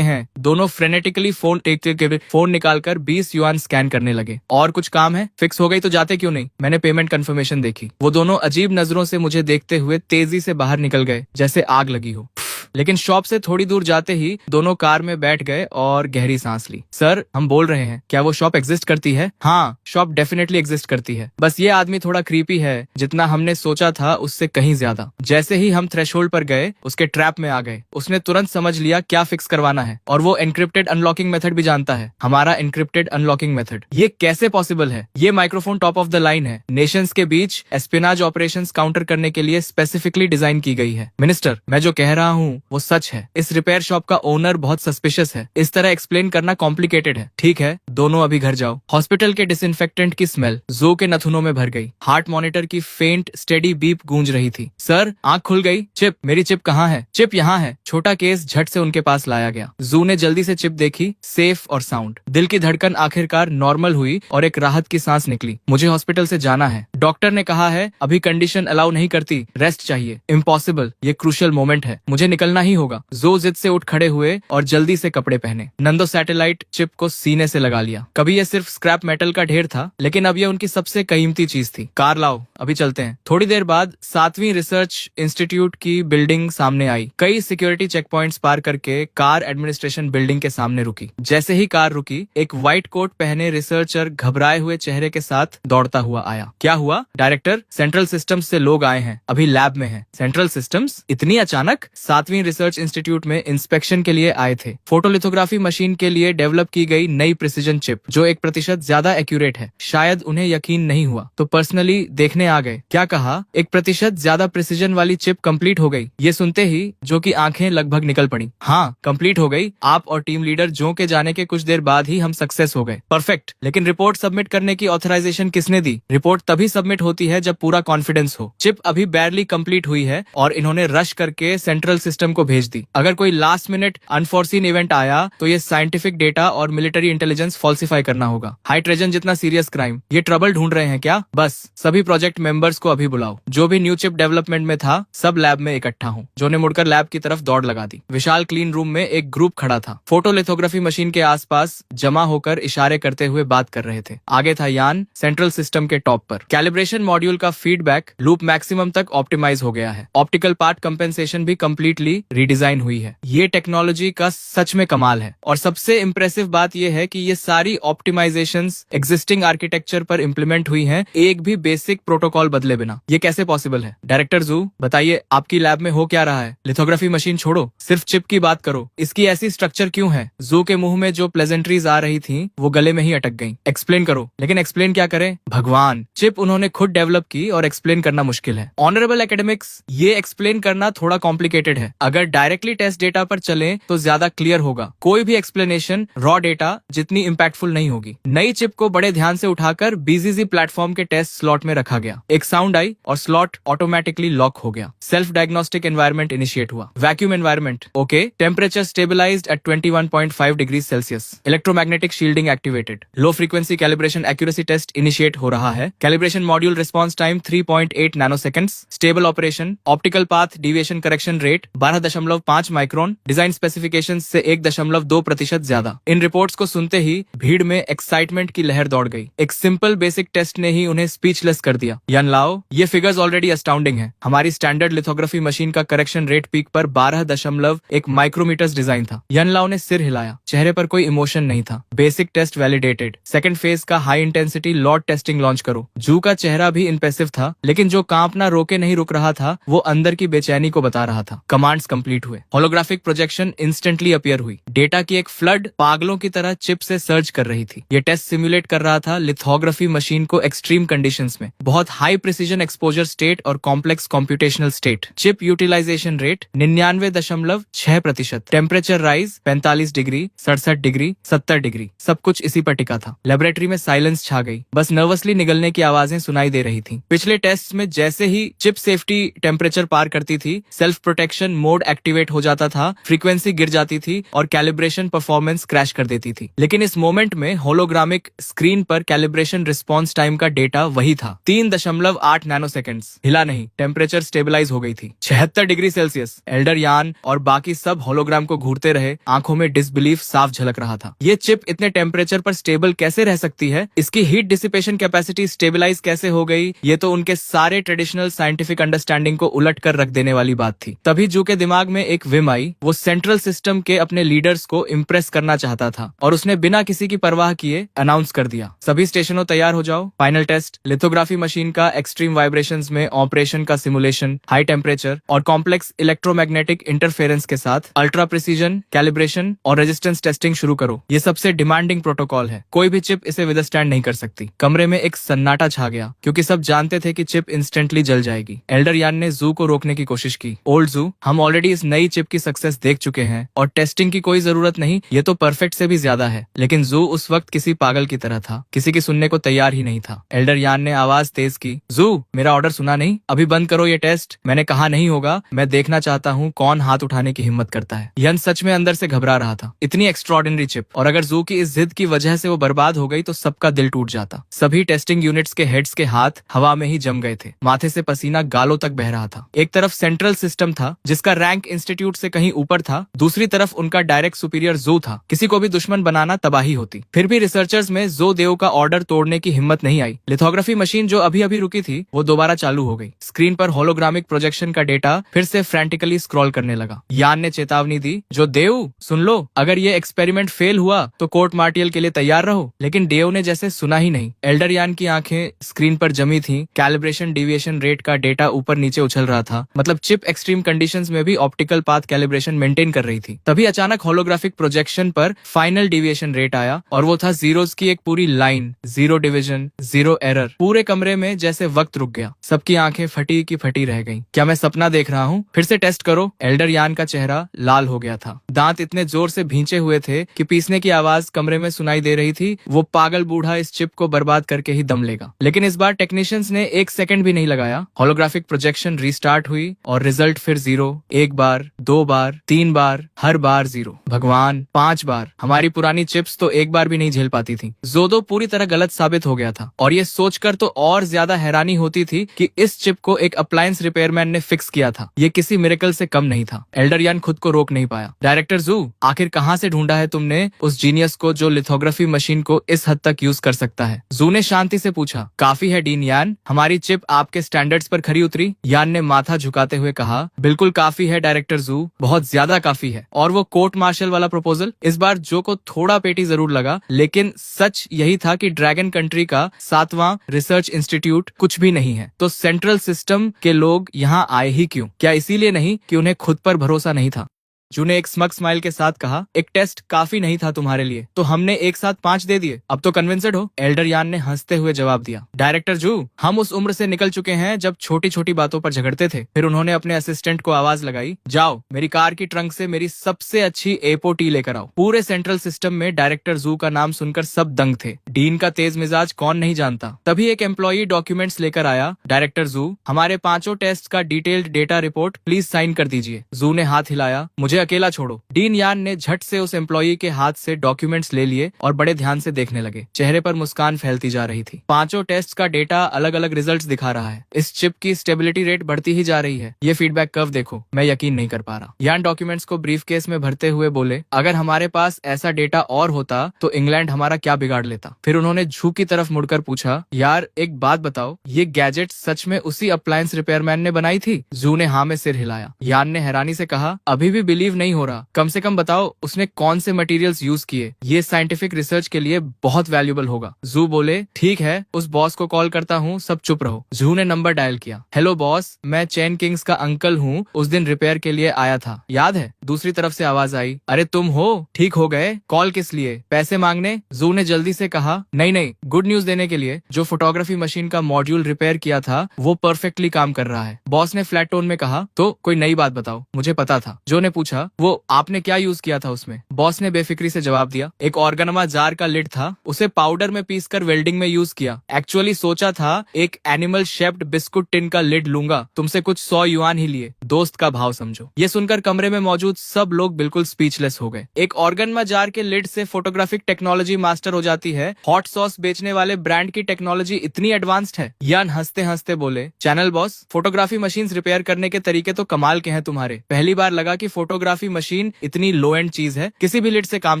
हैं। दोनों फ्रेनेटिकली फोन निकालकर 20 युआन स्कैन करने लगे। और कुछ काम है? फिक्स हो गई तो जाते क्यों नहीं? मैंने पेमेंट कंफर्मेशन देखी। वो दोनों अजीब नजरों से मुझे देखते हुए तेजी से बाहर निकल गए, जैसे आग लगी हो। लेकिन शॉप से थोड़ी दूर जाते ही दोनों कार में बैठ गए और गहरी सांस ली। सर, हम बोल रहे हैं, क्या वो शॉप एग्जिस्ट करती है? हाँ, शॉप डेफिनेटली एग्जिस्ट करती है। बस ये आदमी थोड़ा क्रीपी है, जितना हमने सोचा था उससे कहीं ज्यादा। जैसे ही हम थ्रेशोल्ड पर गए, उसके ट्रैप में आ गए। उसने तुरंत समझ लिया क्या फिक्स करवाना है, और वो एनक्रिप्टेड अनलॉकिंग मेथड भी जानता है। हमारा एनक्रिप्टेड अनलॉकिंग मेथड। ये कैसे पॉसिबल है? ये microphone top of the line है। नेशंस के बीच एस्पिनाज ऑपरेशंस काउंटर करने के लिए स्पेसिफिकली डिजाइन की गई है। मिनिस्टर, मैं जो कह रहा हूँ वो सच है। इस रिपेयर शॉप का ओनर बहुत सस्पिशियस है। इस तरह एक्सप्लेन करना कॉम्प्लिकेटेड है। ठीक है, दोनों अभी घर जाओ। हॉस्पिटल के डिसइंफेक्टेंट की स्मेल जो के नथुनों में भर गई। हार्ट मॉनिटर की फेंट स्टेडी बीप गूंज रही थी। सर, आंख खुल गई। चिप, मेरी चिप कहाँ है? चिप यहाँ है। छोटा केस झट से उनके पास लाया गया। जू ने जल्दी से चिप देखी, सेफ और साउंड। दिल की धड़कन आखिरकार नॉर्मल हुई और एक राहत की सांस निकली। मुझे हॉस्पिटल से जाना है। डॉक्टर ने कहा है अभी कंडीशन अलाउ नहीं करती, रेस्ट चाहिए। इम्पॉसिबल, ये क्रूशियल मोमेंट है, मुझे निकलना ही होगा। जो जिद से उठ खड़े हुए और जल्दी से कपड़े पहने। नंदो सैटेलाइट चिप को सीने से लगा लिया। कभी ये सिर्फ स्क्रैप मेटल का ढेर था, लेकिन अब ये उनकी सबसे कीमती चीज थी। कार लाओ, अभी चलते हैं। थोड़ी देर बाद 7वीं रिसर्च इंस्टीट्यूट की बिल्डिंग सामने आई। कई सिक्योरिटी चेक पॉइंट्स पार करके कार एडमिनिस्ट्रेशन बिल्डिंग के सामने रुकी। जैसे ही कार रुकी, एक व्हाइट कोट पहने रिसर्चर घबराए हुए चेहरे के साथ दौड़ता हुआ आया। क्या हुआ? हुआ? डायरेक्टर, सेंट्रल सिस्टम्स से लोग आए हैं, अभी लैब में हैं। Central systems? इतनी अचानक? 7वीं रिसर्च इंस्टीट्यूट में इंस्पेक्शन के लिए आए थे। फोटोलिथोग्राफी मशीन के लिए डेवलप की गई नई प्रिसीजन चिप जो 1% ज्यादा एक्यूरेट है। शायद उन्हें यकीन नहीं हुआ तो पर्सनली देखने आ गए। क्या कहा? 1% ज्यादा प्रिसीजन वाली चिप कंप्लीट हो गई। ये सुनते ही जो की आंखें लगभग निकल पड़ी। हाँ, कंप्लीट हो गई। आप और टीम लीडर जो के जाने के कुछ देर बाद ही हम सक्सेस हो गए। परफेक्ट। लेकिन रिपोर्ट सबमिट करने की ऑथराइजेशन किसने दी? रिपोर्ट तभी सबमिट होती है जब पूरा कॉन्फिडेंस हो। चिप अभी बैरली कंप्लीट हुई है और इन्होंने रश करके सेंट्रल सिस्टम को भेज दी। अगर कोई लास्ट मिनट अनफोर्सीन इवेंट आया तो ये साइंटिफिक डेटा और मिलिट्री इंटेलिजेंस फॉल्सिफाई करना होगा। हाई ट्रेजन जितना सीरियस क्राइम। ये ट्रबल ढूंढ रहे हैं क्या? बस सभी प्रोजेक्ट मेंबर्स को अभी बुलाओ। जो भी न्यू चिप डेवलपमेंट में था सब लैब में इकट्ठा हो। जो ने मुड़कर लैब की तरफ दौड़ लगा दी। विशाल क्लीन रूम में एक ग्रुप खड़ा था। फोटोलिथोग्राफी मशीन के आसपास जमा होकर इशारे करते हुए बात कर रहे थे। आगे था यान, सेंट्रल सिस्टम के टॉप पर। कैलिब्रेशन मॉड्यूल का फीडबैक लूप मैक्सिमम तक ऑप्टिमाइज हो गया है। ऑप्टिकल पार्ट कंपेंसेशन भी कंप्लीटली रीडिजाइन हुई है। ये टेक्नोलॉजी का सच में कमाल है। और सबसे इंप्रेसिव बात यह है कि ये सारी ऑप्टिमाइजेशंस एग्जिस्टिंग आर्किटेक्चर पर इंप्लीमेंट हुई हैं, एक भी बेसिक प्रोटोकॉल बदले बिना। ये कैसे पॉसिबल है? डायरेक्टर जू, बताइए आपकी लैब में हो क्या रहा है? लिथोग्राफी मशीन छोड़ो, सिर्फ चिप की बात करो। इसकी ऐसी स्ट्रक्चर क्यों है? जू के मुंह में जो प्लेजेंट्रीज आ रही थी वो गले में ही अटक गईं। एक्सप्लेन करो। लेकिन एक्सप्लेन क्या करें? भगवान, चिप उन्होंने खुद डेवलप की और एक्सप्लेन करना मुश्किल है। ऑनरेबल एकेडमिक्स, ये एक्सप्लेन करना थोड़ा कॉम्प्लिकेटेड है। अगर डायरेक्टली टेस्ट डेटा पर चलें तो ज्यादा क्लियर होगा। कोई भी एक्सप्लेनेशन रॉ डेटा जितनी इम्पैक्टफुल नहीं होगी। नई चिप को बड़े ध्यान से उठाकर बीजीजी प्लेटफॉर्म के टेस्ट स्लॉट में रखा गया। एक साउंड आई और स्लॉट ऑटोमेटिकली लॉक हो गया। सेल्फ डायग्नोस्टिक एनवायरनमेंट इनिशिएट हुआ। Vacuum environment, okay. Temperature stabilised at 21.5 degree Celsius. Electromagnetic shielding activated. Low frequency calibration accuracy test initiate हो रहा है। Calibration module response time 3.8 nanoseconds. Stable operation. Optical path deviation correction rate 12.5 micron. Design specification से 1.2% ज्यादा। इन रिपोर्ट्स को सुनते ही भीड़ में एक्साइटमेंट की लहर दौड़ गई। एक सिंपल बेसिक टेस्ट ने ही उन्हें स्पीचलेस कर दिया। यान लाओ, ये फिगर्स ऑलरेडी अस्टाउंडिंग है। हमारी स्टैंडर्ड लिथोग्राफी मशीन का करेक्शन रेट पीक पर 12.1 माइक्रोमीटर्स डिजाइन था। यान लाओ ने सिर हिलाया। चेहरे पर कोई इमोशन नहीं था। Basic test validated. Second phase का high intensity lot testing launch करो। जू का चेहरा भी इम्प्रेसिव था, लेकिन जो कांपना रोके नहीं रुक रहा था वो अंदर की बेचैनी को बता रहा था। कमांड्स कंप्लीट हुए। होलोग्राफिक प्रोजेक्शन इंस्टेंटली अपीयर हुई। डेटा की एक फ्लड पागलों की तरह चिप से सर्च कर रही थी। ये टेस्ट सिमुलेट कर रहा था लिथोग्राफी मशीन को एक्सट्रीम कंडीशंस में, बहुत हाई प्रिसीजन एक्सपोजर स्टेट और complex computational state. Chip utilization rate 99.6%। Temperature rise 45 degree, 67 degree, 70 degree. सब कुछ इसी पर टिका था। लेबोरेटरी में साइलेंस छा गई। बस नर्वसली निगलने की आवाजें सुनाई दे रही थी। पिछले टेस्ट में जैसे ही चिप सेफ्टी टेम्परेचर पार करती थी, सेल्फ प्रोटेक्शन मोड एक्टिवेट हो जाता था, फ्रीक्वेंसी गिर जाती थी और कैलिब्रेशन परफॉर्मेंस क्रैश कर देती थी। लेकिन इस मोमेंट में होलोग्रामिक स्क्रीन पर कैलिब्रेशन रिस्पॉन्स टाइम का डेटा वही था, 3.8 नैनोसेकंड्स। हिला नहीं। टेम्परेचर स्टेबलाइज हो गई थी, 76 डिग्री सेल्सियस। एल्डर यान और बाकी सब होलोग्राम को घूरते रहे। आंखों में डिसबिलीफ साफ झलक रहा था। ये चिप इतने टेम्परेचर पर स्टेबल कैसे रह सकती है? इसकी हीट डिसिपेशन कैपेसिटी स्टेबलाइज कैसे हो गई? ये तो उनके सारे ट्रेडिशनल साइंटिफिक अंडरस्टैंडिंग को उलट कर रख देने वाली बात थी। तभी जू के दिमाग में एक विम आई। वो सेंट्रल सिस्टम के अपने लीडर्स को इम्प्रेस करना चाहता था और उसने बिना किसी की परवाह किए अनाउंस कर दिया, सभी स्टेशनों तैयार हो जाओ। फाइनल टेस्ट, लिथोग्राफी मशीन का एक्सट्रीम वाइब्रेशंस में ऑपरेशन का सिमुलेशन, हाई टेम्परेचर और कॉम्प्लेक्स इलेक्ट्रोमैग्नेटिक इंटरफेरेंस के साथ अल्ट्रा प्रिसीजन, कैलिब्रेशन और रेजिस्टेंस टेस्टिंग शुरू करो। ये सबसे डिमांडिंग प्रोटोकॉल है, कोई भी चिप इसे विदस्टैंड नहीं कर सकती। कमरे में एक सन्नाटा छा गया क्योंकि सब जानते थे कि चिप इंस्टेंटली जल जाएगी। एल्डर यान ने जू को रोकने की कोशिश की। ओल्ड जू, हम ऑलरेडी इस नई चिप की सक्सेस देख चुके हैं और टेस्टिंग की कोई जरूरत नहीं, ये तो परफेक्ट से भी ज्यादा है। लेकिन जू उस वक्त किसी पागल की तरह था, किसी की सुनने को तैयार ही नहीं था। एल्डर यान ने आवाज तेज की, जू, मेरा ऑर्डर सुना नहीं? अभी बंद करो ये टेस्ट। मैंने कहा नहीं होगा। मैं देखना चाहता हूँ कौन हाथ उठाने की हिम्मत करता है। यन सच में अंदर से घबरा रहा था। इतनी एक्स्ट्रॉर्डिनरी चिप, और अगर जू की इस जिद की वजह से वो बर्बाद हो गई तो सबका दिल टूट जाता। सभी टेस्टिंग यूनिट्स के हेड्स के हाथ हवा में ही जम गए थे। माथे से पसीना गालों तक बह रहा था। एक तरफ सेंट्रल सिस्टम था जिसका रैंक इंस्टीट्यूट से कहीं ऊपर था, दूसरी तरफ उनका डायरेक्ट सुपीरियर जू था। किसी को भी दुश्मन बनाना तबाही होती। फिर भी रिसर्चर्स में जो देव का ऑर्डर तोड़ने की हिम्मत नहीं आई। लिथोग्राफी मशीन जो अभी अभी रुकी थी वो दोबारा चालू हो गई। स्क्रीन पर होलोग्रामिक प्रोजेक्शन का डेटा फिर से फ्रैंटिकली स्क्रॉल करने लगा। यान ने चेतावनी दी, जो देव सुन लो, अगर ये एक्सपेरिमेंट फेल हुआ तो कोर्ट मार्टियल के लिए तैयार रहो। लेकिन देव ने जैसे सुना ही नहीं। एल्डर यान की आंखें स्क्रीन पर जमी थी। कैलिब्रेशन डिविएशन रेट का डेटा ऊपर नीचे उछल रहा था, मतलब चिप एक्सट्रीम कंडीशंस में भी ऑप्टिकल पाथ कैलिब्रेशन मेंटेन कर रही थी। तभी अचानक होलोग्राफिक प्रोजेक्शन पर फाइनल डिविएशन रेट आया और वो था जीरोस की एक पूरी लाइन, 0 डिवीजन, 0 एरर। पूरे कमरे में जैसे वक्त रुक गया, सबकी आंखें फटी की फटी रह गईं। क्या मैं सपना देख रहा हूँ? फिर से टेस्ट करो। एल्डर यान का चेहरा लाल हो गया था, दांत इतने जोर से भींचे हुए थे कि पीसने की आवाज कमरे में सुनाई दे रही थी। वो पागल बूढ़ा इस चिप को बर्बाद करके ही दम लेगा। लेकिन इस बार टेक्नीशियंस ने 1 सेकंड भी नहीं लगाया। होलोग्राफिक प्रोजेक्शन रीस्टार्ट हुई और रिजल्ट फिर 0, 1 बार, 2 बार, 3 बार, हर बार 0। भगवान, 5 बार। हमारी पुरानी चिप्स तो 1 बार भी नहीं झेल पाती थी। जोदो पूरी तरह गलत साबित हो गया था और ये सोचकर तो और ज्यादा हैरानी होती थी कि इस चिप को एक अप्लायंस रिपेयरमैन ने फिक्स किया था। ये किसी मिरेकल से कम नहीं था। एल्डर यान खुद को रोक नहीं पाया। डायरेक्टर जू, आखिर कहाँ से ढूंढा है तुमने उस जीनियस को जो लिथोग्राफी मशीन को इस हद तक यूज कर सकता है? जू ने शांति से पूछा। काफी है डीन यान, हमारी चिप आपके स्टैंडर्ड्स पर खरी उतरी? यान ने माथा झुकाते हुए कहा। बिल्कुल काफी है डायरेक्टर जू, बहुत ज्यादा काफी है। और वो कोर्ट मार्शल वाला प्रपोजल? इस बार जो को थोड़ा पेटी जरूर लगा, लेकिन सच यही था कि ड्रैगन कंट्री का 7वां रिसर्च इंस्टीट्यूट कुछ भी नहीं है। तो सेंट्रल सिस्टम के लोग यहाँ आए ही क्यों? क्या इसीलिए नहीं कि उन्हें खुद पर भरोसा नहीं था? जू ने एक स्मग स्माइल के साथ कहा। एक टेस्ट काफी नहीं था तुम्हारे लिए, तो हमने एक साथ 5 दे दिए। अब तो कन्विंस्ड हो? एल्डर यान ने हंसते हुए जवाब दिया। डायरेक्टर जू, हम उस उम्र से निकल चुके हैं जब छोटी छोटी बातों पर झगड़ते थे। फिर उन्होंने अपने असिस्टेंट को आवाज लगाई। जाओ, मेरी कार की ट्रंक से मेरी सबसे अच्छी एपो टी लेकर आओ। पूरे सेंट्रल सिस्टम में डायरेक्टर जू का नाम सुनकर सब दंग थे। डीन का तेज मिजाज कौन नहीं जानता। तभी एक एम्प्लॉई डॉक्यूमेंट्स लेकर आया। डायरेक्टर जू, हमारे 5 टेस्ट का detailed data report please sign कर दीजिए। जू ने हाथ हिलाया। मुझे अकेला छोड़ो। डीन यान ने झट से उस एम्प्लॉई के हाथ से डॉक्यूमेंट्स ले लिए और बड़े ध्यान से देखने लगे। चेहरे पर मुस्कान फैलती जा रही थी। 5 टेस्ट का डेटा अलग अलग रिजल्ट्स दिखा रहा है। इस चिप की स्टेबिलिटी रेट बढ़ती ही जा रही है। ये फीडबैक कर्व देखो, मैं यकीन नहीं कर पा रहा। यान डॉक्यूमेंट्स को ब्रीफ केस में भरते हुए बोले। अगर हमारे पास ऐसा डेटा और होता तो इंग्लैंड हमारा क्या बिगाड़ लेता? फिर उन्होंने झू की तरफ मुड़कर पूछा। यार एक बात बताओ, ये गैजेट सच में उसी अप्लायंस रिपेयरमैन ने बनाई थी? जू ने हाँ में सिर हिलाया। यान ने हैरानी से कहा। अभी भी बिलीव नहीं हो रहा। कम से कम बताओ उसने कौन से मटेरियल्स यूज किए। ये साइंटिफिक रिसर्च के लिए बहुत वैल्यूएबल होगा। जू बोले। ठीक है, उस बॉस को कॉल करता हूँ, सब चुप रहो। जू ने नंबर डायल किया। हेलो बॉस, मैं चैन किंग्स का अंकल हूँ, उस दिन रिपेयर के लिए आया था, याद है? दूसरी तरफ से आवाज आई। अरे तुम हो? ठीक हो गए? कॉल किस लिए? पैसे मांगने? जू ने जल्दी से कहा। नहीं नहीं, गुड न्यूज देने के लिए। जो फोटोग्राफी मशीन का मॉड्यूल रिपेयर किया था वो परफेक्टली काम कर रहा है। बॉस ने फ्लैट टोन में कहा। तो कोई नई बात बताओ, मुझे पता था। जो ने पूछा। वो आपने क्या यूज किया था उसमें? बॉस ने बेफिक्री से जवाब दिया। एक ऑर्गेनमा जार का लिड था, उसे पाउडर में पीसकर वेल्डिंग में यूज किया। एक्चुअली सोचा था एक एनिमल शेप्ड बिस्कुट टिन का लिड लूंगा, तुमसे कुछ 100 युआन ही लिए। दोस्त का भाव समझो। ये सुनकर कमरे में मौजूद सब लोग बिल्कुल स्पीचलेस हो गए। एक ऑर्गेनमा जार के लिड से फोटोग्राफिक टेक्नोलॉजी मास्टर हो जाती है। हॉट सॉस बेचने वाले ब्रांड की टेक्नोलॉजी इतनी एडवांस्ड है। यान हंसते हंसते बोले। Channel boss, photography machine repair करने के तरीके तो कमाल के हैं तुम्हारे। पहली बार लगा कि फोटोग्राफी मशीन इतनी लो एंड चीज है, किसी भी लिड से काम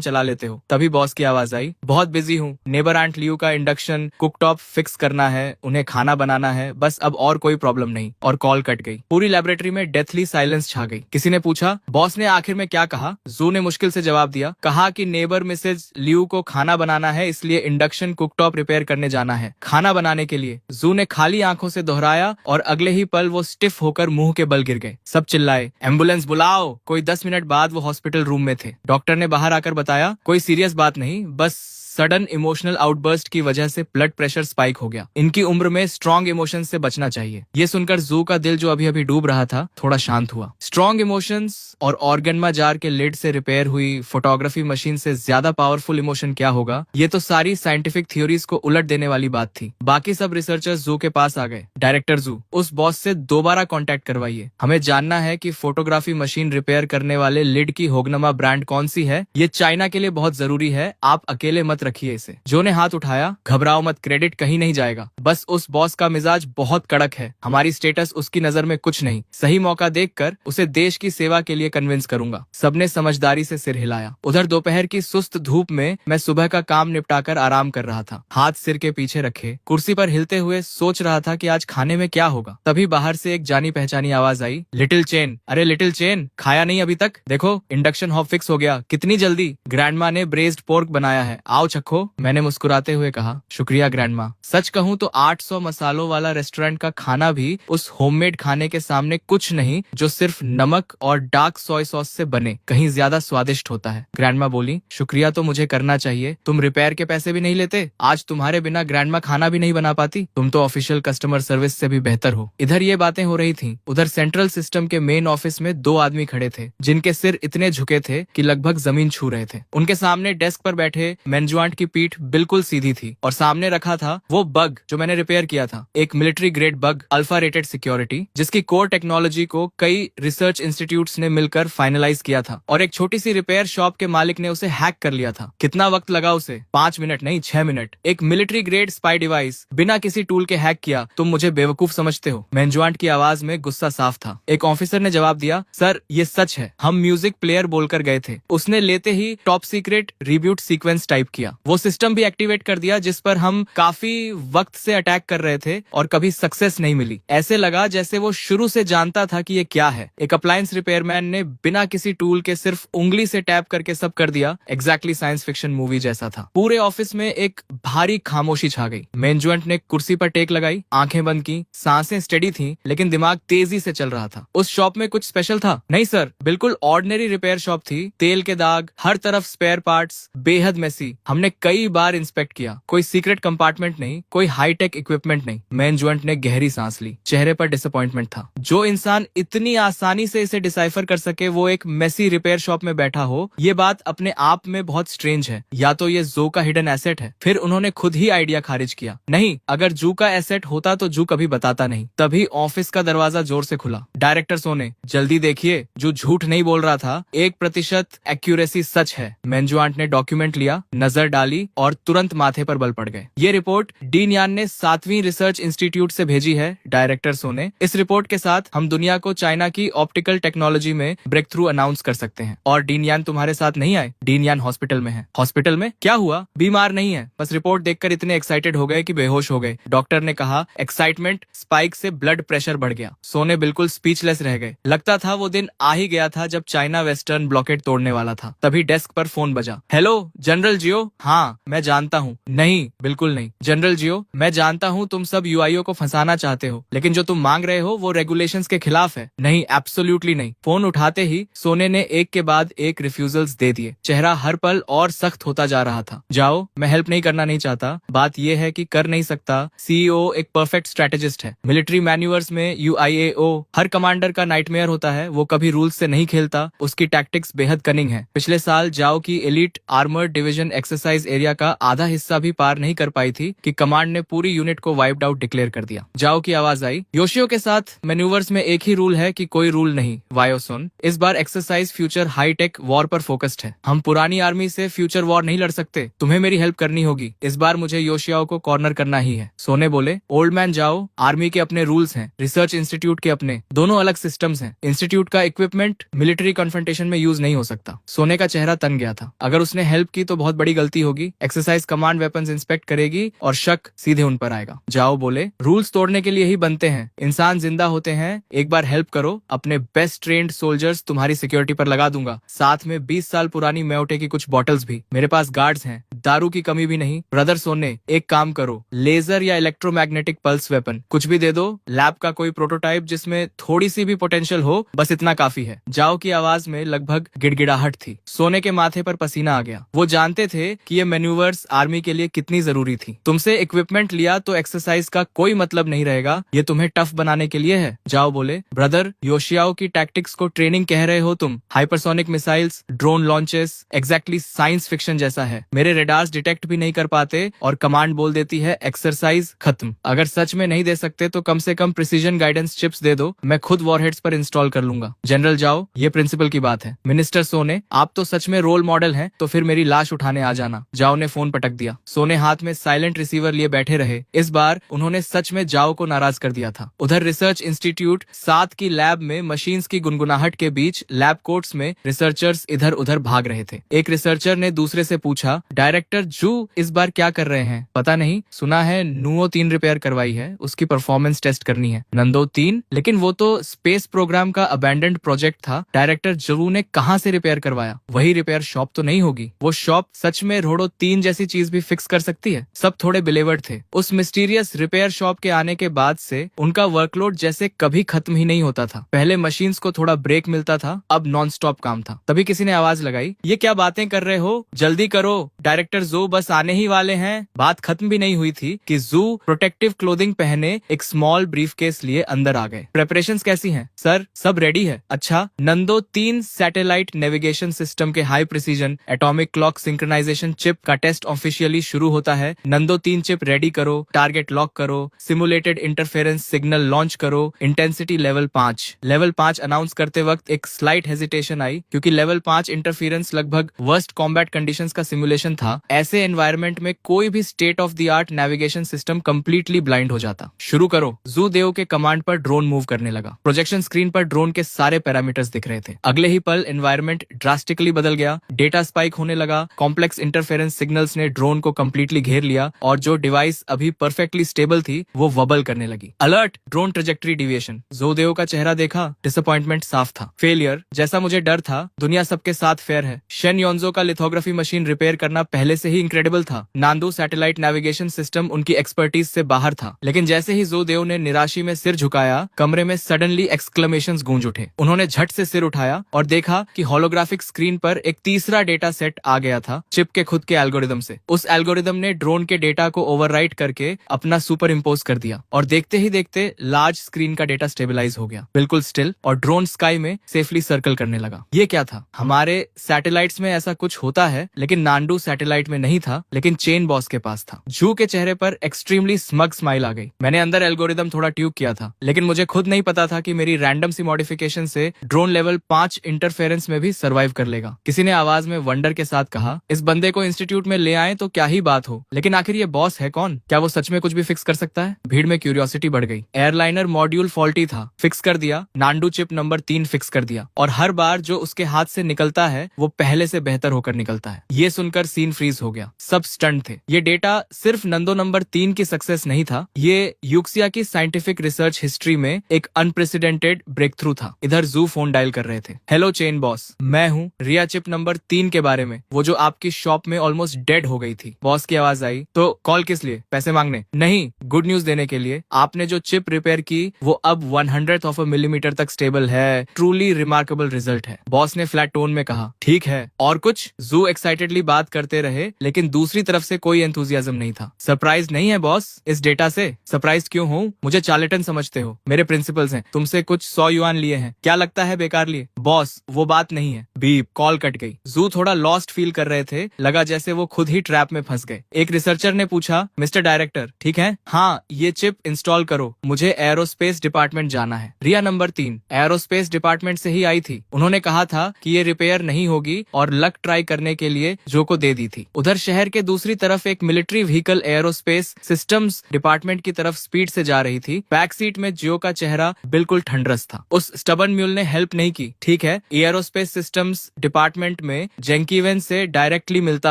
चला लेते हो। तभी बॉस की आवाज आई। बहुत बिजी हूँ, नेबर आंट लियू का इंडक्शन कुकटॉप फिक्स करना है, उन्हें खाना बनाना है, बस अब और कोई प्रॉब्लम नहीं। और कॉल कट गई। पूरी लैबोरेटरी में डेथली साइलेंस छा गई। किसी ने पूछा, बॉस ने आखिर में क्या कहा? जू ने मुश्किल से जवाब दिया। कहा कि नेबर मिसेज लियू को खाना बनाना है, इसलिए इंडक्शन कुकटॉप रिपेयर करने जाना है। खाना बनाने के लिए? जू ने खाली आंखों से दोहराया और अगले ही पल वो स्टिफ होकर मुंह के बल गिर गए। सब चिल्लाए, एम्बुलेंस बुलाओ। कोई 10 मिनट बाद वो हॉस्पिटल रूम में थे। डॉक्टर ने बाहर आकर बताया, कोई सीरियस बात नहीं, बस सडन इमोशनल आउटबर्स्ट की वजह से ब्लड प्रेशर स्पाइक हो गया। इनकी उम्र में स्ट्रॉन्ग इमोशंस से बचना चाहिए। ये सुनकर जू का दिल जो अभी अभी डूब रहा था थोड़ा शांत हुआ। स्ट्रॉन्ग इमोशंस और ऑर्गेनमा जार के लिड से रिपेयर हुई फोटोग्राफी मशीन से ज्यादा पावरफुल इमोशन क्या होगा? ये तो सारी साइंटिफिक थ्योरीज को उलट देने वाली बात थी। बाकी सब रिसर्चर्स जू के पास आ गए। डायरेक्टर जू, उस बॉस से दोबारा कॉन्टेक्ट करवाइए। हमें जानना है कि फोटोग्राफी मशीन रिपेयर करने वाले लिड की होगनमा ब्रांड कौन सी है। ये चाइना के लिए बहुत जरूरी है, आप अकेले मत रखिए इसे। जो ने हाथ उठाया। घबराओ मत, क्रेडिट कहीं नहीं जाएगा। बस उस बॉस का मिजाज बहुत कड़क है, हमारी स्टेटस उसकी नजर में कुछ नहीं। सही मौका देखकर उसे देश की सेवा के लिए कन्विंस करूंगा। सबने समझदारी से सिर हिलाया। उधर दोपहर की सुस्त धूप में मैं सुबह का काम निपटाकर आराम कर रहा था। हाथ सिर के पीछे रखे कुर्सी पर हिलते हुए सोच रहा था कि आज खाने में क्या होगा। तभी बाहर से एक जानी पहचानी आवाज आई। Little Chen. अरे लिटिल चेन, खाया नहीं अभी तक? देखो इंडक्शन हॉब फिक्स हो गया। कितनी जल्दी। ग्रैंडमा ने ब्रेज्ड पोर्क बनाया है, आओ चखो, मैंने मुस्कुराते हुए कहा। शुक्रिया ग्रैंडमा। सच कहूँ तो 800 मसालों वाला रेस्टोरेंट का खाना भी उस होममेड खाने के सामने कुछ नहीं, जो सिर्फ नमक और डार्क सोय सॉस से बने, कहीं ज्यादा स्वादिष्ट होता है। ग्रैंडमा बोली, शुक्रिया तो मुझे करना चाहिए, तुम रिपेयर के पैसे भी नहीं लेते। आज तुम्हारे बिना ग्रैंडमा खाना भी नहीं बना पाती। तुम तो ऑफिशियल कस्टमर सर्विस से भी बेहतर हो। इधर ये बातें हो रही थी, उधर सेंट्रल सिस्टम के मेन ऑफिस में 2 आदमी खड़े थे, जिनके सिर इतने झुके थे कि लगभग जमीन छू रहे थे। उनके सामने डेस्क पर बैठे मेन्जुआंट की पीठ बिल्कुल सीधी थी और सामने रखा था वो बग जो मैंने रिपेयर किया था, एक military grade bug, alpha rated security, जिसकी कोर टेक्नोलॉजी को कई रिसर्च इंस्टीट्यूट्स ने मिलकर फाइनलाइज किया था और एक छोटी सी रिपेयर शॉप के मालिक ने उसे हैक कर लिया था। कितना वक्त लगा उसे? 5 मिनट नहीं, 6 मिनट। एक मिलिट्री ग्रेड स्पाई डिवाइस बिना किसी टूल के हैक किया। तुम मुझे बेवकूफ समझते हो? मेन्जुआंट की आवाज में गुस्सा साफ था। एक ऑफिसर ने जवाब दिया, सर ये सच है, हम म्यूजिक प्लेयर बोलकर गए थे, उसने लेते ही top secret reboot sequence type किया, वो सिस्टम भी एक्टिवेट कर दिया जिस पर हम काफी वक्त से अटैक कर रहे थे और कभी सक्सेस नहीं मिली। ऐसे लगा जैसे वो शुरू से जानता था कि ये क्या है। एक अप्लायंस रिपेयरमैन ने बिना किसी टूल के सिर्फ उंगली से टैप करके सब कर दिया। एग्जैक्टली साइंस फिक्शन मूवी जैसा था। पूरे ऑफिस में एक भारी खामोशी छा गई। मेन्जुएंट ने कुर्सी पर टेक लगाई, आंखें बंद की, सांसें स्टेडी थी, लेकिन दिमाग तेजी से चल रहा था। उस शॉप में कुछ स्पेशल था? नहीं सर, बिल्कुल ऑर्डिनरी रिपेयर शॉप थी। तेल के दाग, हर तरफ स्पेयर पार्ट्स, बेहद मेसी। हमने कई बार इंस्पेक्ट किया, कोई सीक्रेट कंपार्टमेंट नहीं, कोई हाईटेक इक्विपमेंट नहीं। मेन्जुएंट ने गहरी सांस ली, चेहरे पर डिसअपॉइंटमेंट था। जो इंसान इतनी आसानी से इसे डिसाइफर कर सके वो एक मेसी रिपेयर शॉप में बैठा हो, ये बात अपने आप में बहुत स्ट्रेंज है। या तो ये जू का हिडन एसेट है। फिर उन्होंने खुद ही आइडिया खारिज किया, नहीं, अगर जू का एसेट होता तो जू कभी बताता नहीं। तभी ऑफिस का दरवाजा जोर से खुला। डायरेक्टर सोने, जल्दी देखिए, जो झूठ नहीं बोल रहा था, 1% एक्यूरेसी सच है। मेन्जुआंट ने डॉक्यूमेंट लिया, नजर डाली और तुरंत माथे पर बल पड़ गए। ये रिपोर्ट डीन यान ने 7वीं रिसर्च इंस्टीट्यूट से भेजी है। डायरेक्टर सोने, इस रिपोर्ट के साथ हम दुनिया को चाइना की ऑप्टिकल टेक्नोलॉजी में ब्रेक थ्रू अनाउंस कर सकते हैं। और डीन यान तुम्हारे साथ नहीं आए? डीन यान हॉस्पिटल में है। हॉस्पिटल में? क्या हुआ? बीमार नहीं है, बस रिपोर्ट देखकर इतने एक्साइटेड हो गए कि बेहोश हो गए। डॉक्टर ने कहा। एक्साइटमेंट स्पाइक से ब्लड प्रेशर बढ़ गया। सोने बिल्कुल स्पीचलेस रह गए। लगता था वो दिन आ ही गया था जब चाइना वेस्टर्न ब्लॉकेट तोड़ने वाला था। तभी डेस्क पर फोन बजा। हेलो जनरल जियो। हाँ मैं जानता हूँ। नहीं, बिल्कुल नहीं जनरल जियो, मैं जानता हूँ तुम सब यूआईओ को फंसाना चाहते हो, लेकिन जो तुम मांग रहे हो वो रेगुलेशंस के खिलाफ है। नहीं, एब्सोल्युटली नहीं। फोन उठाते ही सोने ने एक के बाद एक रिफ्यूजल्स दे दिए। चेहरा हर पल और सख्त होता जा रहा था। जाओ, मैं हेल्प नहीं करना नहीं चाहता, बात यह है कि कर नहीं सकता। सीईओ एक परफेक्ट स्ट्रेटेजिस्ट है। मिलिट्री मैन्यूअर्स में यूआईएओ हर कमांडर का नाइटमेयर होता है। वो कभी रूल्स से नहीं खेलता, उसकी टैक्टिक्स बेहद कनिंग है। पिछले साल जाओ की elite armoured division exercise area का आधा हिस्सा भी पार नहीं कर पाई थी कि कमांड ने पूरी यूनिट को वाइप्ड आउट डिक्लेयर कर दिया। जाओ की आवाज आई। योशियो के साथ मैन्यूवर्स में एक ही रूल है कि कोई रूल नहीं। वायो सुन, इस बार exercise future high tech war पर फोकस्ड है। हम पुरानी आर्मी से फ्यूचर वॉर नहीं लड़ सकते। तुम्हें मेरी हेल्प करनी होगी। इस बार मुझे योशियाओ को कॉर्नर करना ही है। सोने बोले, ओल्ड मैन जाओ, आर्मी के अपने रूल्स हैं, रिसर्च इंस्टीट्यूट के अपने, दोनों अलग सिस्टम्स हैं। इंस्टीट्यूट का इक्विपमेंट मिलिट्री कन्फ्रंटेशन में यूज नहीं हो सकता। सोने का चेहरा तन गया था। अगर उसने हेल्प की तो बहुत बड़ी गलती होगी। एक्सरसाइज कमांड वेपन्स इंस्पेक्ट करेगी और शक सीधे उन पर आएगा। जाओ बोले, रूल्स तोड़ने के लिए ही बनते हैं। इंसान जिंदा होते हैं। एक बार हेल्प करो, अपने बेस्ट ट्रेन्ड सोल्जर्स तुम्हारी सिक्योरिटी पर लगा दूंगा, साथ में 20 साल पुरानी म्योटे की कुछ बॉटल्स भी। मेरे पास गार्ड्स हैं, दारू की कमी भी नहीं। ब्रदर सोने, एक काम करो, लेजर या इलेक्ट्रोमैग्नेटिक पल्स वेपन कुछ भी दे दो। लैब का कोई प्रोटोटाइप जिसमें थोड़ी सी भी पोटेंशियल हो, बस इतना काफी है। जाओ की आवाज में लगभग गिड़गिड़ाहट थी। सोने के माथे पर पसीना आ गया। वो जानते थे कि ये मैन्यूवर्स आर्मी के लिए कितनी जरूरी थी। तुमसे इक्विपमेंट लिया तो एक्सरसाइज का कोई मतलब नहीं रहेगा, ये तुम्हें टफ बनाने के लिए है। जाओ बोले, ब्रदर योशियाओ की टैक्टिक्स को ट्रेनिंग कह रहे हो तुम? Hypersonic missiles, drone launches, exactly science fiction जैसा है। मेरे रेडार्स डिटेक्ट भी नहीं कर पाते और कमांड बोल देती है एक्सरसाइज खत्म। अगर सच में नहीं दे सकते तो कम से कम प्रिसीजन गाइडेंस चिप्स दे दो, मैं खुद वॉरहेड्स पर इंस्टॉल कर लूंगा। जनरल जाओ, ये प्रिंसिपल की बात है। मिनिस्टर सोने, आप तो सच में रोल मॉडल हैं, तो फिर मेरी लाश उठाने आ जाना। जाओ ने फोन पटक दिया। सोने हाथ में साइलेंट रिसीवर लिए बैठे रहे। इस बार उन्होंने सच में जाओ को नाराज कर दिया था। उधर रिसर्च इंस्टीट्यूट 7 की लैब में मशीन्स की गुनगुनाहट के बीच लैब कोट्स में रिसर्चर्स इधर उधर भाग रहे थे। एक रिसर्चर ने दूसरे से पूछा, डायरेक्टर जू इस बार क्या कर रहे हैं? पता नहीं, सुना है नुओ 3 रिपेयर करवाई है, उसकी परफॉर्मेंस टेस्ट करनी है। नंदो 3? लेकिन वो तो स्पेस प्रोग्राम का अबैंडन्ड प्रोजेक्ट था। डायरेक्टर जू ने कहाँ से रिपेयर करवाया? वही रिपेयर शॉप तो नहीं होगी। वो शॉप सच में रोडो 3 जैसी चीज भी फिक्स कर सकती है। सब थोड़े बिलेवर्ड थे। उस मिस्टीरियस रिपेयर शॉप के आने के बाद से उनका वर्कलोड जैसे कभी खत्म ही नहीं होता था। पहले मशीन्स को थोड़ा ब्रेक मिलता था, अब नॉन स्टॉप काम था। तभी किसी ने आवाज लगाई, ये क्या बातें कर रहे हो, जल्दी करो, डायरेक्टर जू बस आने ही वाले हैं। बात खत्म भी नहीं हुई थी कि जू प्रोटेक्टिव क्लोथिंग पहने एक स्मॉल ब्रीफकेस लिए अंदर आ गए। प्रेपरेशंस कैसी हैं? सर सब रेडी है। अच्छा, नंदो 3 सैटेलाइट नेविगेशन सिस्टम के high precision atomic clock synchronization chip का टेस्ट ऑफिशियली शुरू होता है। नंदो 3 चिप रेडी करो, टारगेट लॉक करो, सिमुलेटेड इंटरफेरेंस सिग्नल लॉन्च करो, इंटेंसिटी लेवल 5। लेवल 5 अनाउंस करते वक्त एक स्लाइट हेजिटेशन आई क्योंकि लेवल 5 इंटरफेरेंस लगभग वर्स्ट कॉम्बैट कंडीशंस का सिमुलेशन था। ऐसे एनवायरनमेंट में कोई भी state of the art navigation system completely blind हो जाता। शुरू करो। जू देव के कमांड पर ड्रोन मूव करने लगा। प्रोजेक्शन स्क्रीन पर ड्रोन के सारे पैरामीटर्स दिख रहे थे। अगले ही पल एनवायरनमेंट ड्रास्टिकली बदल गया। डेटा स्पाइक होने लगा। कॉम्प्लेक्स इंटरफेरेंस सिग्नल्स ने ड्रोन को कंप्लीटली घेर लिया और जो डिवाइस अभी परफेक्टली स्टेबल थी वो वबल करने लगी। Alert, drone trajectory deviation. जोदेव का चेहरा देखा, डिसअपॉइंटमेंट साफ था। फेलियर, जैसा मुझे डर था। दुनिया सबके साथ फेयर है। शेन योंजो का लिथोग्राफी मशीन रिपेयर करना पहले से ही इनक्रेडिबल था। नांदू सैटेलाइट नेविगेशन सिस्टम उनकी एक्सपर्टीज से बाहर था। लेकिन जैसे ही जोदेव ने निराशी में सिर झुकाया, कमरे में सडनली एक्सक्लेमेशंस गूंज उठे। उन्होंने झट से सिर उठाया और देखा कि होलोग्राफिक स्क्रीन पर एक तीसरा डेटा सेट आ गया था, चिप के खुद के एल्गोरिदम से। उस एल्गोरिदम ने ड्रोन के डेटा को ओवरराइट करके अपना सुपर इम्पोज कर दिया और देखते ही देखते लार्ज स्क्रीन का डेटा स्टेबलाइज हो गया, बिल्कुल स्टिल, और ड्रोन स्काई में सेफली सर्कल करने लगा। ये क्या था? हमारे सैटेलाइट्स में ऐसा कुछ होता है, लेकिन नांडू सैटेलाइट में नहीं था, लेकिन चेन बॉस के पास था। जू के चेहरे पर एक्सट्रीमली स्मग स्माइल आ गई। मैंने अंदर एल्गोरिदम थोड़ा ट्यूब किया था, लेकिन मुझे खुद नहीं पता था कि मेरी रैंडम सी मॉडिफिकेशन से ड्रोन लेवल 5 इंटरफेरेंस में भी सर्वाइव कर लेगा। किसी ने आवाज में वंडर के साथ कहा, इस बंदे को इंस्टीट्यूट में ले आए तो क्या ही बात हो, लेकिन आखिर ये बॉस है कौन? क्या वो सच में कुछ भी फिक्स कर सकता है? भीड़ में क्यूरियोसिटी बढ़ गई। एयरलाइनर मॉड्यूल फॉल्टी था, फिक्स कर दिया। नांडू चिप नंबर 3 फिक्स कर दिया, और हर बार जो उसके हाथ से निकलता है वो पहले से बेहतर होकर निकलता है। ये सुनकर सीन फ्रीज हो गया। सब स्टंट थे। ये डेटा सिर्फ नंदो नंबर 3 की सक्सेस नहीं था, ये यूक्सिया की साइंटिफिक रिसर्च हिस्ट्री में एक अनप्रेसिडेंटेड ब्रेक थ्रू था। इधर जू फोन डायल कर रहे थे। हेलो चेन बॉस, मैं हूँ रिया चिप नंबर 3 के बारे में, वो जो आपकी शॉप में ऑलमोस्ट डेड हो गई थी। बॉस की आवाज आई, तो कॉल किस लिए? पैसे मांगने? नहीं, गुड न्यूज देने के लिए। आपने जो चिप रिपेयर की वो अब 100th ऑफ अ मिलीमीटर तक स्टेबल है। ट्रूली रिमार्केबल रिजल्ट है। बॉस ने फ्लैट टोन में कहा। ठीक है, और कुछ? जू एक्साइटेडली बात करते रहे, लेकिन दूसरी तरफ से कोई एंथुजियाज्म नहीं था। सरप्राइज नहीं है बॉस इस डेटा से? सरप्राइज क्यों हूँ? मुझे चार्लेटन समझते हो? मेरे प्रिंसिपल्स हैं, तुमसे कुछ 100 युआन लिए हैं। क्या लगता है बेकार लिए? बॉस वो बात नहीं है। बीप, कॉल कट गई। जू थोड़ा लॉस्ट फील कर रहे थे। लगा जैसे वो खुद ही ट्रैप में फंस गए। एक रिसर्चर ने पूछा, मिस्टर डायरेक्टर ठीक है? हाँ, ये चिप इंस्टॉल करो, मुझे एरोस्पेस डिपार्टमेंट जाना है। रिया नंबर 3 एरोस्पेस डिपार्टमेंट से ही आई थी। उन्होंने कहा था कि ये रिपेयर नहीं होगी और लक ट्राई करने के लिए जो को दे दी थी। उधर शहर के दूसरी तरफ एक military vehicle aerospace systems department की तरफ स्पीड से जा रही थी। बैक सीट में जियो का चेहरा बिल्कुल ठंडरस था। उस स्टबन म्यूल ने हेल्प नहीं की। ठीक है, एरोस्पेस सिस्टम्स डिपार्टमेंट में जेंकीवेन से डायरेक्टली मिलता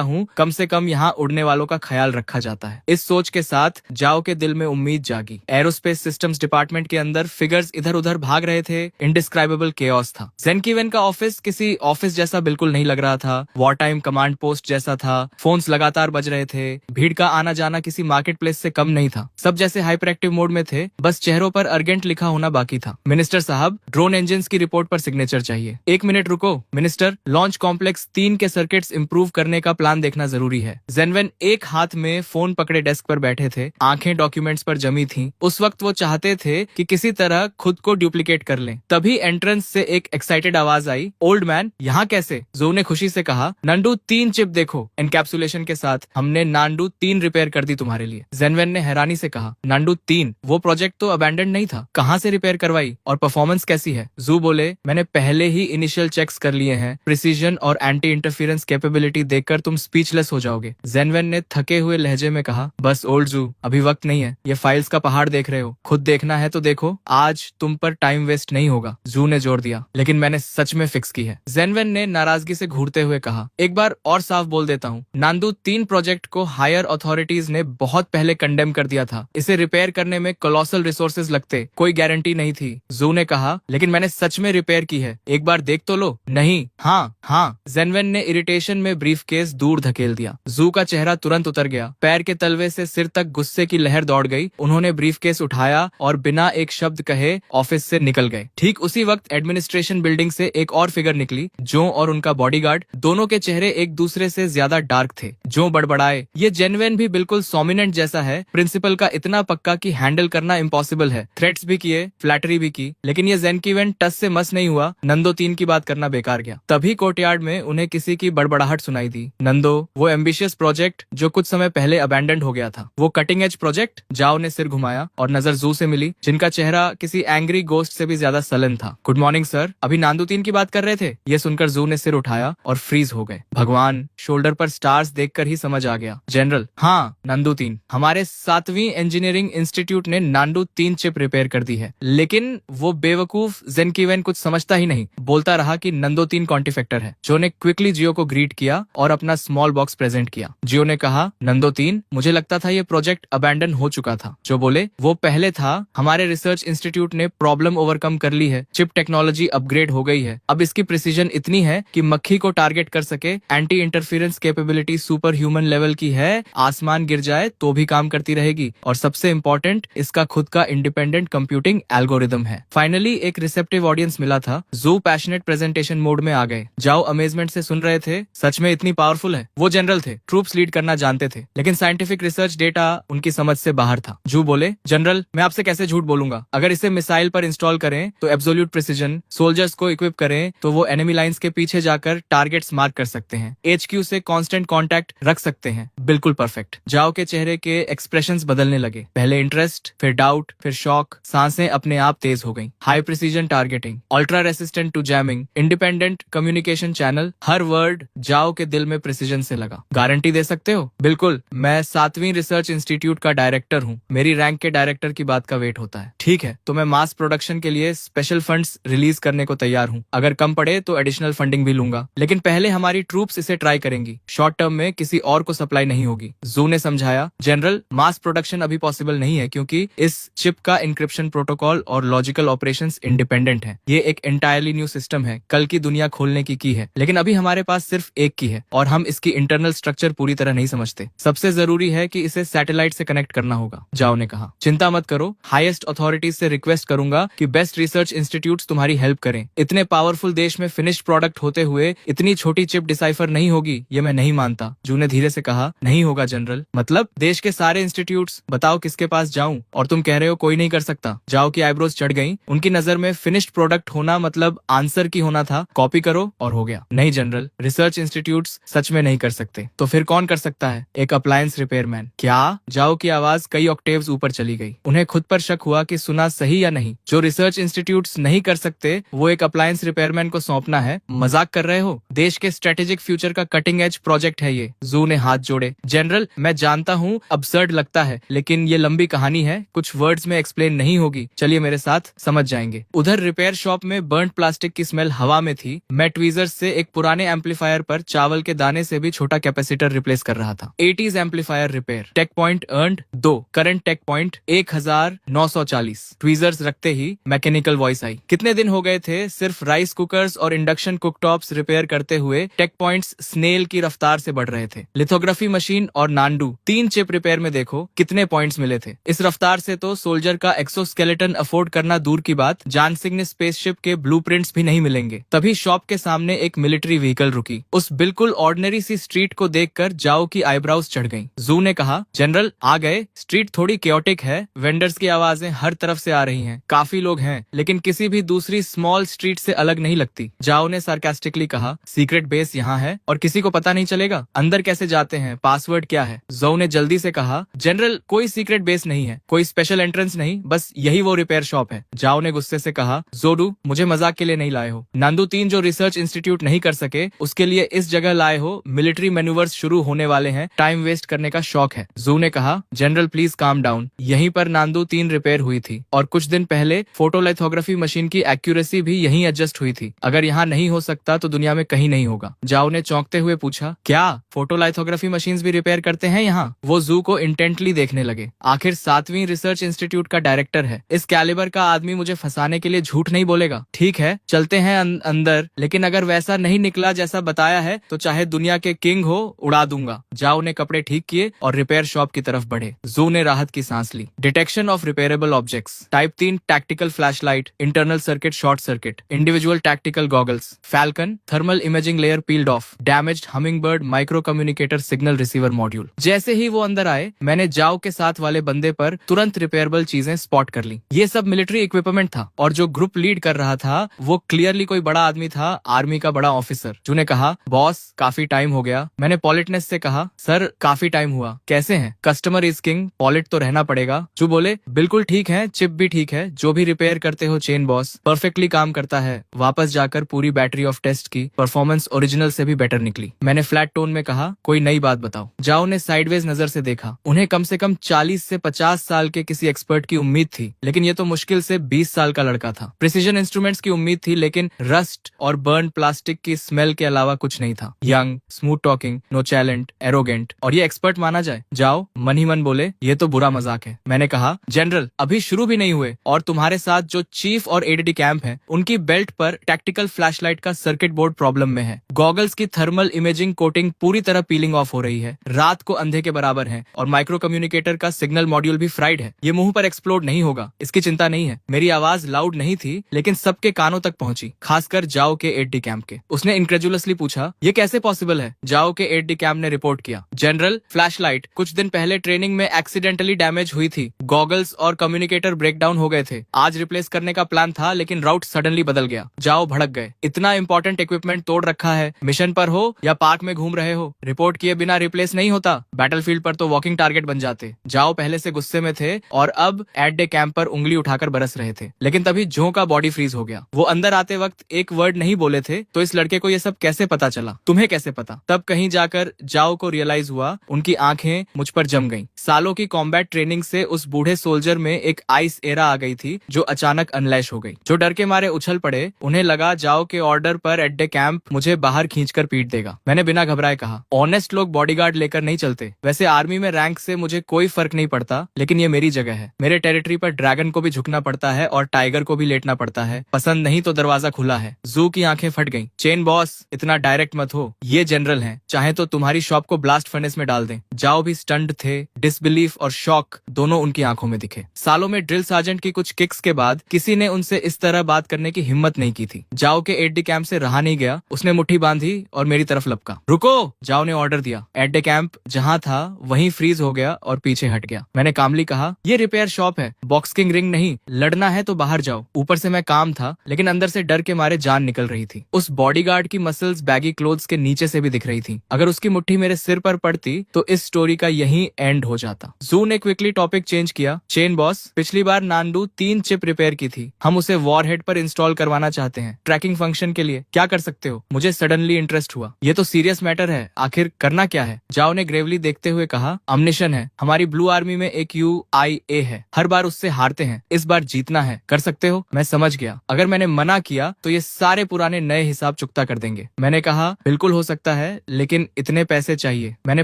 हूँ, कम से कम यहाँ उड़ने वालों का ख्याल रखा जाता है। इस सोच के साथ जाओ के दिल में उम्मीद जागी। एरोस्पेस सिस्टम्स डिपार्टमेंट के अंदर फिगर्स इधर उधर भाग रहे थे। इनडिस्क्राइबेबल केओस था। जेंकीवेन का ऑफिस किसी ऑफिस जैसा बिल्कुल नहीं लग रहा था। वॉर टाइम कमांड पोस्ट जैसा था। फोन्स लगातार बज रहे थे। भीड़ का आना जाना किसी मार्केट प्लेस से कम नहीं था। सब जैसे हाइपर एक्टिव मोड में थे, बस चेहरों पर अर्जेंट लिखा होना बाकी था। मिनिस्टर साहब, ड्रोन इंजन की रिपोर्ट पर सिग्नेचर चाहिए। 1 मिनट रुको मिनिस्टर, लॉन्च कॉम्प्लेक्स 3 के सर्किट्स इंप्रूव करने का प्लान देखना जरूरी है। जेनवेन एक हाथ में फोन पकड़े डेस्क पर बैठे थे। आंखें डॉक्यूमेंट्स पर जमी थी। उस वक्त वो चाहते थे कि किसी तरह खुद को डुप्लीकेट कर लें। तभी एंट्रेंस से एक एक्साइटेड आवाज आई, ओल्ड मैन यहाँ कैसे? जो ने खुशी से कहा, नांडू 3 चिप देखो, एनकैप्सुलेशन के साथ हमने नांडू 3 रिपेयर कर दी तुम्हारे लिए। जेनवेन ने हैरानी से कहा, नांडू 3? वो प्रोजेक्ट तो अबैंडन नहीं था, कहाँ से रिपेयर करवाई और परफॉर्मेंस कैसी है? जू बोले, मैंने पहले ही इनिशियल चेक्स कर लिए हैं। प्रिसीजन और एंटी इंटरफेरेंस कैपेबिलिटी देखकर तुम स्पीचलेस हो जाओगे। जेनवेन ने थके हुए लहजे में कहा, बस ओल्ड जू, अभी वक्त नहीं है। ये फाइल्स का पहाड़ देख रहे हो, खुद देखना है तो देखो, आज तुम पर टाइम वेस्ट नहीं होगा। जू ने जोर दिया, लेकिन मैंने सच में फिक्स की है। जेनवेन ने नाराजगी से घूरते हुए कहा, एक बार और साफ बोल देता हूँ, नांदू 3 प्रोजेक्ट को हायर अथॉरिटीज ने बहुत पहले कंडेम कर दिया था। इसे रिपेयर करने में कोलोसल रिसोर्सेज लगते, कोई गारंटी नहीं थी। जू ने कहा, लेकिन मैंने सच में रिपेयर की है। एक बार देख तो लो। नहीं, हाँ हाँ। जेनवेन ने इरिटेशन में ब्रीफकेस दूर धकेल दिया। जू का चेहरा तुरंत उतर गया। पैर के तलवे से सिर तक गुस्से की लहर दौड़ गई। उन्होंने ब्रीफकेस उठाया और बिना एक शब्द कहे ऑफिस से निकल गए। ठीक उसी वक्त एडमिनिस्ट्रेशन बिल्डिंग से एक और फिगर निकली। जो और उनका बॉडीगार्ड, दोनों के चेहरे एक दूसरे से ज्यादा डार्क थे। जो बड़बड़ाए, ये जेनवेन भी बिल्कुल सोमिनेंट जैसा है, प्रिंसिपल का इतना पक्का कि हैंडल करना इम्पॉसिबल है। थ्रेट्स भी किए, फ्लैटरी भी की, लेकिन ये जेनकीवेन टस से मस नहीं हुआ। नंदो 3 की बात करना बेकार गया। तभी कोर्टयार्ड में उन्हें किसी की बड़बड़ाहट सुनाई दी। नंदो, वो एम्बिशियस प्रोजेक्ट जो कुछ समय पहले अबैंडन हो गया था, वो कटिंग एज प्रोजेक्ट? जाओ ने सिर घुमाया और नजर जू से मिली, जिनका चेहरा किसी एंग्री गोस्ट से भी ज्यादा सलन था। गुड मॉर्निंग सर, अभी नांदू 3 की बात कर रहे थे। ये सुनकर जू ने सिर उठाया और फ्रीज हो गए। भगवान, शोल्डर पर स्टार्स देखकर ही समझ आ गया। जनरल, हाँ नांदू 3, हमारे 7वीं इंजीनियरिंग इंस्टीट्यूट ने नांदू 3 चिप रिपेयर कर दी है। लेकिन वो बेवकूफ जेनकीवेन कुछ समझता ही नहीं, बोलता रहा कि नंदो 3 कॉन्टिफेक्टर है। जो ने क्विकली जियो को ग्रीट किया और अपना स्मॉल बॉक्स प्रेजेंट किया। जियो ने कहा, नंदो 3, मुझे लगता था ये प्रोजेक्ट अबैंडन हो चुका था। जो बोले, वो पहले था। हमारे रिसर्च इंस्टीट्यूट ने प्रॉब्लम ओवरकम कर ली है। चिप टेक्नोलॉजी अपग्रेड हो गई है। अब इसकी प्रिसीजन इतनी है कि मक्खी को टारगेट कर सके। Anti interference capability super human level की है। आसमान गिर जाए तो भी काम करती रहेगी। और सबसे इम्पोर्टेंट, इसका खुद का इंडिपेंडेंट कंप्यूटिंग एल्गोरिदम है। फाइनली एक रिसेप्टिव ऑडियंस मिला था। जू पैशनेट प्रेजेंटेशन मोड में आ गए। जाओ अमेजमेंट से सुन रहे थे। सच में इतनी पावरफुल है? वो जनरल थे, ट्रूप्स लीड करना जानते थे, लेकिन साइंटिफिक रिसर्च डेटा उनकी समझ से बाहर था। जू बोले, जनरल, मैं आपसे कैसे झूठ बोलूंगा? अगर इसे मिसाइल पर इंस्टॉल करें तो एब्सोल्यूट प्रिसीजन, सोल्जर्स को इक्विप करें तो वो एनिमी लाइंस के पीछे जाकर टारगेट्स मार्क कर सकते हैं, HQ से कांस्टेंट कांटेक्ट रख सकते हैं। बिल्कुल परफेक्ट। जाओ के चेहरे के एक्सप्रेशंस बदलने लगे। पहले इंटरेस्ट, फिर डाउट, फिर शॉक। सांसें अपने आप तेज हो गईं। High precision targeting, ultra resistant to jamming, independent communication channel. हर वर्ड जाओ के दिल में प्रिसीजन से लगा। गारंटी दे सकते हो? बिल्कुल, मैं 7वीं रिसर्च इंस्टीट्यूट का डायरेक्टर हूँ। मेरी रैंक के डायरेक्टर की बात का वेट होता है। ठीक है, तो मैं मास प्रोडक्शन के लिए स्पेशल फंड्स रिलीज करने को तैयार हूँ। अगर कम पड़े तो एडिशनल फंडिंग भी लूंगा, लेकिन पहले हमारी ट्रूप्स इसे ट्राई करेंगी। शॉर्ट टर्म में किसी और को सप्लाई नहीं होगी। जू ने समझाया, जनरल, मास प्रोडक्शन अभी पॉसिबल नहीं है क्योंकि इस चिप का इंक्रिप्शन प्रोटोकॉल और लॉजिकल ऑपरेशंस इंडिपेंडेंट है। ये एक एंटायरली न्यू सिस्टम है। कल की दुनिया खोलने की है, लेकिन अभी हमारे पास सिर्फ एक की है और हम इसकी इंटरनल स्ट्रक्चर पूरी तरह नहीं समझते। सबसे जरूरी है कि इसे सैटेलाइट से कनेक्ट करना होगा। जाओ ने कहा, चिंता मत करो, हाईएस्ट अथॉरिटीज से रिक्वेस्ट करूंगा कि बेस्ट रिसर्च इंस्टीट्यूट्स तुम्हारी हेल्प करें। इतने पावरफुल देश में फिनिश्ड प्रोडक्ट होते हुए इतनी छोटी चिप डिसाइफर नहीं होगी, ये मैं नहीं मानता। जू ने धीरे से कहा, नहीं होगा जनरल। मतलब देश के सारे इंस्टीट्यूट्स, बताओ किसके पास जाऊं? और तुम कह रहे हो कोई नहीं कर सकता। जाओ की आईब्रोज चढ़ गईं। उनकी नजर में फिनिश्ड प्रोडक्ट होना मतलब आंसर की होना था, कॉपी करो और हो गया। नहीं जनरल, रिसर्च इंस्टीट्यूट्स सच में नहीं कर सकते। तो फिर कौन कर सकता है? एक अप्लायंस रिपेयरमैन। क्या? जाओ की आवाज कई ऑक्टेव्स ऊपर चली गई। उन्हें खुद पर शक हुआ कि सुना सही या नहीं। जो रिसर्च इंस्टीट्यूट्स नहीं कर सकते वो एक अप्लायंस रिपेयरमैन को सौंपना है? मजाक कर रहे हो? देश के स्ट्रेटेजिक फ्यूचर का कटिंग एज प्रोजेक्ट है ये। जू ने हाथ जोड़े। जनरल, मैं जानता हूँ अब्सर्ड लगता है, लेकिन ये लंबी कहानी है, कुछ वर्ड्स में एक्सप्लेन नहीं होगी। चलिए मेरे साथ, समझ जाएंगे। उधर रिपेयर शॉप में बर्न्ड प्लास्टिक की स्मेल हवा में थी। मैं ट्वीजर्स से एक पुराने एम्पलीफायर पर चावल के दाने से भी छोटा कैपेसिटर रिप्लेस कर रहा था। 80s amplifier repair. Tech point earned 2, current tech point 1940। Tweezers रखते ही मैकेनिकल वॉइस आई। कितने दिन हो गए थे सिर्फ राइस कुकर्स और इंडक्शन कुकटॉप्स रिपेयर करते हुए टेक पॉइंट्स स्नेल की रफ्तार से बढ़ रहे थे। लिथोग्राफी मशीन और नांडू 3 चिप रिपेयर में देखो कितने पॉइंट्स मिले थे। इस रफ्तार से तो सोल्जर का एक्सोस्केलेटन अफोर्ड करना दूर की बात, जान सिंह स्पेसशिप के ब्लूप्रिंट्स भी नहीं मिलेंगे। तभी शॉप के सामने एक मिलिट्री व्हीकल रुकी। उस बिल्कुल ऑर्डिनरी सी स्ट्रीट को देखकर जाओ की आईब्राउज चढ़ गईं। जू ने कहा, जनरल आ गए। स्ट्रीट थोड़ी केओटिक है, वेंडर्स की आवाजें हर तरफ से आ रही हैं। काफी लोग हैं, लेकिन किसी भी दूसरी स्मॉल स्ट्रीट से अलग नहीं लगती। जाओ ने सार्कास्टिकली कहा, सीक्रेट बेस यहाँ है और किसी को पता नहीं चलेगा? अंदर कैसे जाते हैं? पासवर्ड क्या है? जू ने जल्दी से कहा, जनरल कोई सीक्रेट बेस नहीं है, कोई स्पेशल एंट्रेंस नहीं, बस यही वो रिपेयर शॉप है। जाओ ने गुस्से से कहा, जोडू मुझे मजाक के लिए नहीं लाए हो। नांदू 3 जो रिसर्च इंस्टीट्यूट नहीं कर सके उसके लिए इस जगह लाए हो। मिलिट्री मैन्यूवर्स शुरू होने वाले हैं, टाइम वेस्ट करने का शौक है। जू ने कहा, जनरल प्लीज काम डाउन। यहीं पर नांदू 3 रिपेयर हुई थी और कुछ दिन पहले फोटोलिथोग्राफी मशीन की एक्यूरेसी भी यहीं एडजस्ट हुई थी। अगर यहाँ नहीं हो सकता तो दुनिया में कहीं नहीं होगा। जाओ ने चौंकते हुए पूछा, क्या फोटोलिथोग्राफी मशीन्स भी रिपेयर करते हैं यहाँ? वो जू को इंटेंटली देखने लगे। आखिर 7वीं रिसर्च इंस्टीट्यूट का डायरेक्टर है, इस कैलिबर का आदमी मुझे फंसाने के लिए झूठ नहीं बोलेगा। ठीक है, चलते हैं अंदर, लेकिन अगर वैसा नहीं निकला जैसा बताया है तो चाहे दुनिया के किंग हो उड़ा दूंगा। जाओ ने कपड़े ठीक किए और रिपेयर शॉप की तरफ बढ़े। जू ने राहत की सांस ली। Detection of repairable objects, type 3 tactical flashlight, internal circuit short circuit, individual tactical goggles, falcon thermal imaging layer peeled off, damaged hummingbird micro communicator signal receiver module. जैसे ही वो अंदर आए मैंने जाओ के साथ वाले बंदे पर तुरंत रिपेयरेबल चीजें स्पॉट कर ली। ये सब मिलिट्री इक्विपमेंट था और जो ग्रुप लीड कर रहा था वो क्लियरली कोई बड़ा आदमी था, आर्मी का बड़ा ऑफिसर। जू ने कहा, बॉस काफी टाइम हो गया। मैंने पॉलिटनेस से कहा, सर काफी टाइम हुआ, कैसे हैं? कस्टमर इज किंग, पॉलिट तो रहना पड़ेगा। जू बोले, बिल्कुल ठीक है, चिप भी ठीक है, जो भी रिपेयर करते हो चेन बॉस परफेक्टली काम करता है। वापस जाकर पूरी बैटरी ऑफ टेस्ट की, परफॉर्मेंस ओरिजिनल से भी बेटर निकली। मैंने फ्लैट टोन में कहा, कोई नई बात बताओ। जाओ ने साइडवेज नजर से देखा। उन्हें कम से कम 40 से 50 साल के किसी एक्सपर्ट की उम्मीद थी, लेकिन ये तो मुश्किल से 20 साल का लड़का था। प्रिसीजन इंस्ट्रूमेंट्स की उम्मीद थी, लेकिन रस्ट और बर्न प्लास्टिक की स्मेल के अलावा कुछ नहीं था। Young, smooth talking, nonchalant, arrogant, और ये एक्सपर्ट माना जाए। जाओ मन ही मन बोले, ये तो बुरा मजाक है। मैंने कहा, जनरल अभी शुरू भी नहीं हुए और तुम्हारे साथ जो चीफ और एडीडी कैंप है उनकी बेल्ट पर टैक्टिकल फ्लैशलाइट का सर्किट बोर्ड प्रॉब्लम में है। गॉगल्स की थर्मल इमेजिंग कोटिंग पूरी तरह पीलिंग ऑफ हो रही है, रात को अंधे के बराबर है, और माइक्रो कम्युनिकेटर का सिग्नल मॉड्यूल भी फ्राइड है। ये मुंह पर एक्सप्लोड नहीं होगा, इसकी चिंता नहीं है। मेरी आवाज लाउड नहीं थी, लेकिन सबके कानों तक पहुंची, खासकर जाओ के एडीडी कैंप के। उसने इनक्रेजुलसली पूछा, ये कैसे पॉसिबल है? जाओ के एडीडी कैंप ने रिपोर्ट किया, जनरल फ्लैशलाइट कुछ दिन पहले ट्रेनिंग में एक्सीडेंटली डैमेज हुई थी। गॉगल्स और कम्युनिकेटर ब्रेकडाउन हो गए थे। आज रिप्लेस करने का प्लान था, लेकिन राउट सडनली बदल गया। जाओ भड़क गए, इतना इंपॉर्टेंट इक्विपमेंट तोड़ रखा है, मिशन पर हो या पार्क में घूम रहे हो, रिपोर्ट किए बिना रिप्लेस नहीं होता। बैटलफील्ड पर तो वॉकिंग टारगेट बन जाते। जाओ पहले से गुस्से में थे और अब एट डे कैंप पर उंगली उठाकर बरस रहे थे, लेकिन तभी जो का बॉडी फ्रीज हो गया। वो अंदर आते वक्त एक वर्ड नहीं बोले थे, तो इस लड़के को ये सब कैसे पता चला? तुम्हें कैसे पता? तब कहीं जाकर जाओ को रियलाइज हुआ, उनकी आंखें मुझ पर जम गईं। सालों की कॉम्बैट ट्रेनिंग से उस बूढ़े सोल्जर में एक आइस एरा आ गई थी, जो अचानक अनलैश हो गई। जो डर के मारे उछल पड़े, उन्हें लगा जाओ के ऑर्डर पर एट डे कैंप मुझे बाहर खींचकर पीट देगा। मैंने बिना घबराए कहा, ऑनेस्ट लोग बॉडीगार्ड लेकर नहीं चलते। वैसे आर्मी में रैंक से मुझे कोई फर्क नहीं पड़ता, लेकिन ये मेरी जगह है। मेरे टेरिटरी पर ड्रैगन को भी झुकना पड़ता है और टाइगर को भी लेटना पड़ता है। पसंद नहीं तो दरवाजा खुला है। जू की आंखें फट गईं। चेन बॉस इतना डायरेक्ट मत हो, ये जनरल हैं, चाहे तो तुम्हारी शॉप को ब्लास्ट फर्नेस में डाल दें। जाओ भी स्टंड थे। डिसबिलीफ और शॉक दोनों उनकी आंखों में दिखे। सालों में ड्रिल सार्जेंट की कुछ किक्स के बाद किसी ने उनसे इस तरह बात करने की हिम्मत नहीं की थी। जाओ के एट डे कैंप से रहा नहीं गया, उसने मुट्ठी बांधी और मेरी तरफ लपका। रुको, जाओ ने ऑर्डर दिया। एट डे कैंप जहां था वहीं फ्रीज हो गया और पीछे हट गया। मैंने कामली कहा, ये रिपेयर शॉप है, बॉक्सिंग रिंग नहीं। लड़ना है तो बाहर जाओ। ऊपर से मैं काम था, लेकिन अंदर से डर के मारे जान निकल रही थी। उस बॉडीगार्ड की मसल्स बैगी क्लोथ्स के नीचे से भी दिख रही थी। अगर उसकी मुट्ठी मेरे सिर पर पड़ती तो इस स्टोरी का यही एंड हो जाता। जू ने क्विकली टॉपिक चेंज किया। चेन बॉस, पिछली बार नांडू 3 चिप रिपेयर की थी, हम उसे वॉरहेड पर इंस्टॉल करवाना चाहते हैं, ट्रैकिंग फंक्शन के लिए। क्या कर सकते हो? मुझे सडनली इंटरेस्ट हुआ। ये तो सीरियस मैटर है, आखिर करना क्या है? जाओ ने ग्रेवली देखते हुए कहा, अम्निशन है। हमारी ब्लू आर्मी में एक UIA है, हर बार उससे हारते हैं, इस बार जीतना है। कर सकते हो? मैं समझ गया, अगर मैंने मना किया तो ये सारे पुराने नए हिसाब चुकता कर देंगे। मैंने कहा, बिल्कुल हो सकता है, लेकिन इतने पैसे चाहिए। मैंने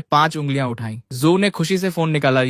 5 उंगलियां उठाई। जू ने खुशी से फोन निकाला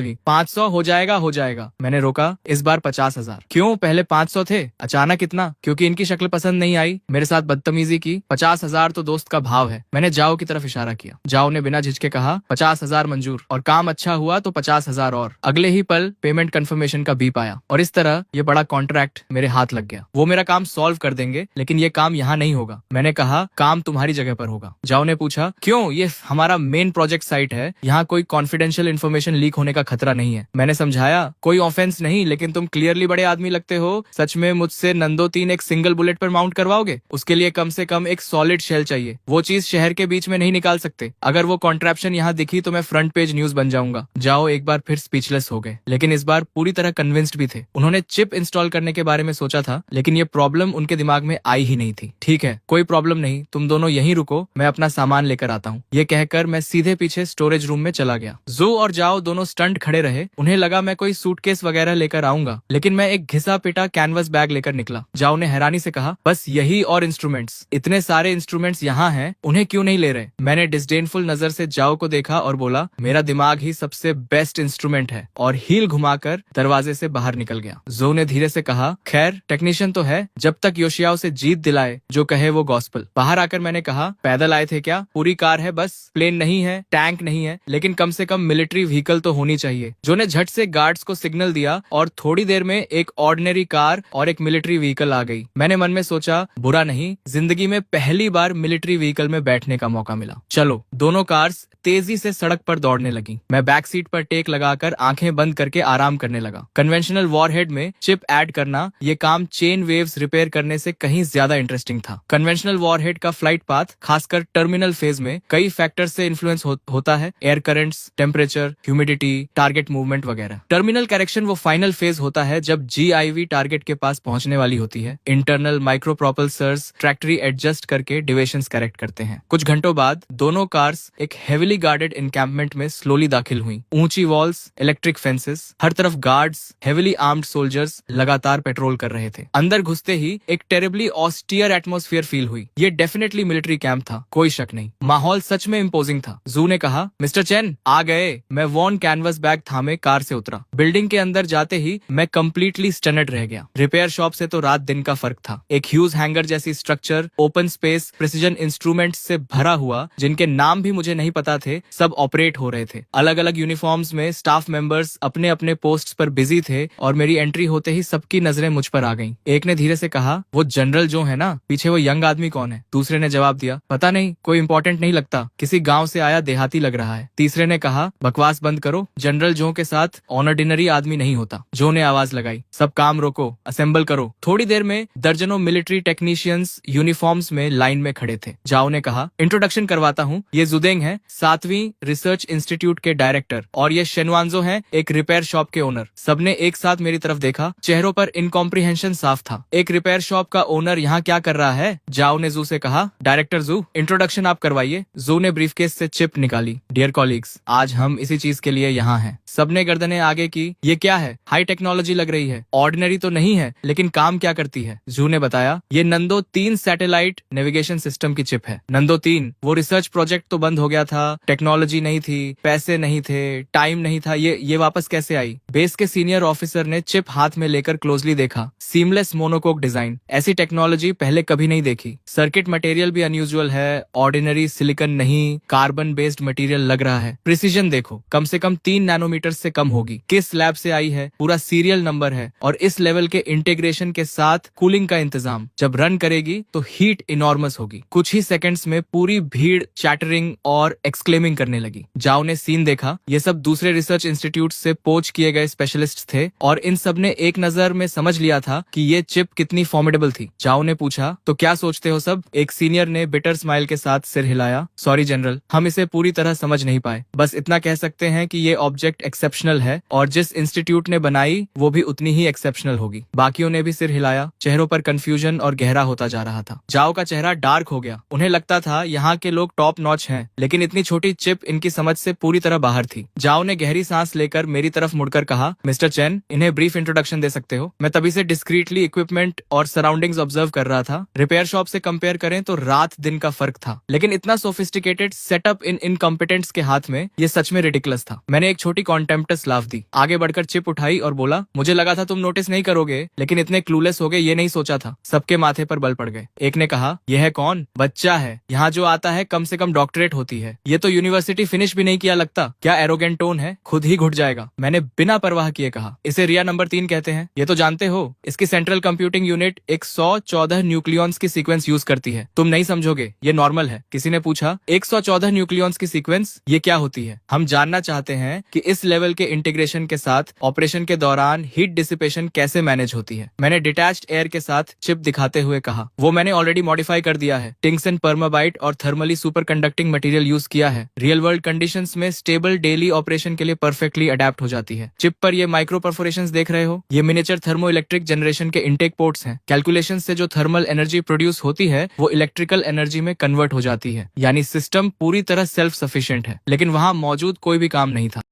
भी। 500 हो जाएगा। मैंने रोका, इस बार 50,000। क्यों? पहले 500 थे, अचानक इतना? क्योंकि इनकी शक्ल पसंद नहीं आई, मेरे साथ बदतमीजी की। 50,000 तो दोस्त का भाव है। मैंने जाओ की तरफ इशारा किया। जाओ ने बिना झिझके कहा, 50,000 मंजूर, और काम अच्छा हुआ तो 50,000 और। अगले ही पल पेमेंट कंफर्मेशन का बीप आया, और इस तरह ये बड़ा कॉन्ट्रैक्ट मेरे हाथ लग गया। वो मेरा काम सॉल्व कर देंगे, लेकिन ये काम यहाँ नहीं होगा। मैंने कहा, काम तुम्हारी जगह पर होगा। जाओ ने पूछा, क्यों? ये हमारा मेन प्रोजेक्ट साइट है, यहाँ कोई कॉन्फिडेंशियल इन्फॉर्मेशन लीक होने का खतरा नहीं है। मैंने समझाया, कोई ऑफेंस नहीं, लेकिन तुम क्लियरली बड़े आदमी लगते हो। सच में मुझसे नंदो 3 एक सिंगल बुलेट पर माउंट करवाओगे? उसके लिए कम से कम एक सॉलिड शेल चाहिए। वो चीज शहर के बीच में नहीं निकाल सकते। अगर वो कॉन्ट्रैप्शन यहाँ दिखी तो मैं फ्रंट पेज न्यूज बन जाऊंगा। जाओ एक बार फिर स्पीचलेस हो गए, लेकिन इस बार पूरी तरह कन्विंस्ड भी थे। उन्होंने चिप इंस्टॉल करने के बारे में सोचा था, लेकिन ये प्रॉब्लम उनके दिमाग में आई ही नहीं थी। ठीक है, कोई प्रॉब्लम नहीं, तुम दोनों यहीं रुको, मैं अपना सामान लेकर आता हूँ। ये कहकर मैं सीधे पीछे स्टोरेज रूम में चला गया। जू और जाओ दोनों स्टंट खड़े रहे। उन्हें लगा मैं कोई सूटकेस वगैरह लेकर आऊंगा, लेकिन मैं एक घिसा पिटा कैनवस बैग लेकर निकला। जाओ ने हैरानी से कहा, बस यही और इंस्ट्रूमेंट्स? इतने सारे इंस्ट्रूमेंट्स यहाँ हैं, उन्हें क्यों नहीं ले रहे? मैंने डिस्डेनफुल नजर से जाओ को देखा और बोला, मेरा दिमाग ही सबसे बेस्ट इंस्ट्रूमेंट है, और हील घुमाकर दरवाजे से बाहर निकल गया। जो ने धीरे से कहा, खैर टेक्नीशियन तो है जब तक योशियाओ से जीत दिलाए जो कहे वो गॉस्पल। बाहर आकर मैंने कहा, पैदल आए थे क्या? पूरी कार है बस, प्लेन नहीं है, टैंक नहीं है, लेकिन कम से कम मिलिट्री व्हीकल तो होनी चाहिए। जो ने झट से गार्ड्स को सिग्नल दिया और थोड़ी देर में एक ऑर्डिनरी कार और एक मिलिट्री व्हीकल आ गई। मैंने मन में सोचा, बुरा नहीं, जिंदगी में पहली बार मिलिट्री व्हीकल में बैठने का मौका मिला। चलो। दोनों कार्स तेजी से सड़क पर दौड़ने लगी। मैं बैक सीट पर टेक लगाकर आंखें बंद करके आराम करने लगा। कन्वेंशनल वॉरहेड में चिप ऐड करना ये काम चेन वेव्स रिपेयर करने से कहीं ज्यादा इंटरेस्टिंग था। कन्वेंशनल वॉरहेड का फ्लाइट पाथ खासकर टर्मिनल फेज में कई फैक्टर से इन्फ्लुएंस होता है, air currents, temperature, humidity, target movement वगैरह। टर्मिनल करेक्शन वो फाइनल फेज होता है जब GIV टारगेट के पास पहुंचने वाली होती है। इंटरनल माइक्रो प्रोपल्सर्स ट्रैक्टरी एडजस्ट करके डिविएशंस करेक्ट करते हैं। कुछ घंटों बाद दोनों कार्स एक हेविली गार्डेड एनकैंपमेंट में स्लोली दाखिल हुई। ऊंची वॉल्स, इलेक्ट्रिक फेंसेस, हर तरफ गार्ड्स, हेविली आर्म्ड सोल्जर्स लगातार पेट्रोल कर रहे थे। अंदर घुसते ही एक टेरिबली ऑस्टियर एटमॉस्फेयर फील हुई। ये डेफिनेटली मिलिट्री कैंप था, कोई शक नहीं। माहौल सच में इम्पोजिंग था। जू ने कहा, मिस्टर चेन आ गए। मैं वॉन कैनवस बैग थामे कार से उतरा। बिल्डिंग के अंदर जाते ही मैं कंप्लीटली स्टनड रह गया। रिपेयर शॉप से तो रात दिन का फर्क था। एक ह्यूज हैंगर जैसी structure, open space, precision instrument से भरा हुआ, जिनके नाम भी मुझे नहीं पता थे, सब ऑपरेट हो रहे थे। अलग अलग यूनिफॉर्म्स में स्टाफ मेंबर्स अपने अपने पोस्ट पर बिजी थे और मेरी एंट्री होते ही सबकी नजरें मुझ पर आ गईं। एक ने धीरे से कहा, वो जनरल जो है ना, पीछे वो यंग आदमी कौन है? दूसरे ने जवाब दिया, पता नहीं, कोई इंपॉर्टेंट नहीं लगता, किसी गांव से आया देहाती लग रहा है। तीसरे ने कहा, बकवास बंद करो, जनरल जो के साथ ऑर्डिनरी आदमी नहीं होता। जो ने आवाज लगाई, सब काम रोको, असेंबल करो। थोड़ी देर में दर्जनों मिलिट्री टेक्नीशियंस यूनिफॉर्म्स में लाइन में खड़े थे। जाओ ने कहा, इंट्रोडक्शन करवाता हूँ, ये जुदेंग है, 7वीं रिसर्च इंस्टीट्यूट के डायरेक्टर, और ये शेनवांजो हैं, एक रिपेयर शॉप के ओनर। सबने एक साथ मेरी तरफ देखा। चेहरों पर इनकॉम्प्रिहेंशन साफ था। एक रिपेयर शॉप का ओनर यहाँ क्या कर रहा है? जाओ ने जू से कहा, डायरेक्टर जू, इंट्रोडक्शन आप करवाइए। जू ने ब्रीफकेस से चिप निकाली। डियर कॉलीग्स, आज हम इसी चीज के लिए यहाँ हैं। सबने गर्दनें आगे की। ये क्या है? हाई टेक्नोलॉजी लग रही है, ऑर्डिनरी तो नहीं है, लेकिन काम क्या करती है? जू ने बताया, ये नंदो 3 सैटेलाइट नेविगेशन सिस्टम की चिप है। नंदो 3, वो रिसर्च प्रोजेक्ट तो बंद हो गया था, टेक्नोलॉजी नहीं थी, पैसे नहीं थे, टाइम नहीं था, ये वापस कैसे आई? बेस के सीनियर ऑफिसर ने चिप हाथ में लेकर क्लोजली देखा। सीमलेस मोनोकोक डिजाइन, ऐसी टेक्नोलॉजी पहले कभी नहीं देखी। सर्किट मटेरियल भी अनयूजुअल है, ऑर्डिनरी सिलिकॉन नहीं, कार्बन बेस्ड मटेरियल लग रहा है। प्रिसीजन देखो, कम से कम 3 नैनोमीटर से कम होगी। किस लैब से आई है, पूरा सीरियल नंबर है, और इस लेवल के इंटीग्रेशन के साथ कूलिंग का इंतजाम। जब रन करेगी तो हीट इनॉर्मस होगी। कुछ ही सेकंड्स में पूरी भीड़ चैटरिंग और एक्सक्लेमिंग करने लगी। जाओ ने सीन देखा। ये सब दूसरे रिसर्च इंस्टीट्यूट से पोच किए गए स्पेशलिस्ट थे, और इन सब ने एक नजर में समझ लिया था कि ये चिप कितनी फॉर्मिडेबल थी। जाओ ने पूछा, तो क्या सोचते हो सब? एक सीनियर ने बिटर स्माइल के साथ सिर हिलाया। सॉरी जनरल, हम इसे पूरी तरह समझ नहीं पाए। बस इतना कह सकते हैं कि ये ऑब्जेक्ट एक्सेप्शनल है, और जिस इंस्टीट्यूट ने बनाई वो भी उतनी ही एक्सेप्शनल होगी। बाकियों ने भी सिर हिलाया। चेहरों पर कंफ्यूजन और गहरा होता जा रहा था। जाओ का चेहरा डार्क हो गया। उन्हें लगता था यहाँ के लोग टॉप नॉच हैं, लेकिन इतनी छोटी चिप इनकी समझ से पूरी तरह बाहर थी। जाओ ने गहरी सांस लेकर मेरी तरफ मुड़कर कहा, मिस्टर चेन, इन्हें ब्रीफ इंट्रोडक्शन दे सकते हो? मैं तभी से डिस्क्रीटली इक्विपमेंट और सराउंडिंग्स ऑब्जर्व कर रहा था। रिपेयर शॉप से कंपेयर करें तो रात दिन का फर्क था, लेकिन इतना सोफिस्टिकेटेड सेटअप इन इनकॉम्पिटेंट्स के हाथ में ये सच में रिडिकुलस था। मैंने एक छोटी कॉन्टेम्प्टस लाफ दी, आगे बढ़कर चिप उठाई और बोला, मुझे लगा था तुम नोटिस नहीं करोगे, लेकिन इतने क्लूलेस हो गए ये नहीं सोचा था। सबके माथे पर बल पड़ गए। एक ने कहा, यह है कौन? बच्चा है, यहाँ जो आता है कम से कम डॉक्टरेट होती है। ये तो यूनिवर्सिटी फिनिश भी नहीं किया लगता। क्या एरोगेंट टोन है, खुद ही घुट जाएगा। मैंने बिना परवाह किए कहा, इसे रिया नंबर 3 कहते हैं, ये तो जानते हो। इसकी सेंट्रल कंप्यूटिंग यूनिट 114 न्यूक्लियॉन्स की सीक्वेंस यूज करती है। तुम नहीं समझोगे, ये नॉर्मल है। किसी ने पूछा, 114 न्यूक्लियॉन्स की सीक्वेंस, ये क्या होती है? हम जानना चाहते हैं कि इस लेवल के इंटीग्रेशन के साथ ऑपरेशन के दौरान हीट डिसिपेशन कैसे मैनेज होती है। मैंने डिटैच्ड एयर के साथ चिप दिखाते हुए कहा, वो मैंने ऑलरेडी मॉडिफाई कर दिया है। टिंगसन परमाबाइट और thermally super conducting material use किया है। रियल वर्ल्ड कंडीशंस में स्टेबल डेली ऑपरेशन के लिए परफेक्टली अडेप्ट हो जाती है। चिप पर ये माइक्रो परफोरेशंस देख रहे हो, ये मिनिएचर थर्मो इलेक्ट्रिक जनरेशन के इंटेक पोर्ट्स हैं। कैलकुलेशन से जो थर्मल एनर्जी प्रोड्यूस होती है वो इलेक्ट्रिकल एनर्जी में कन्वर्ट हो जाती है, यानी सिस्टम पूरी तरह सेल्फ सफिशिएंट है। लेकिन वहां मौजूद कोई भी काम नहीं था।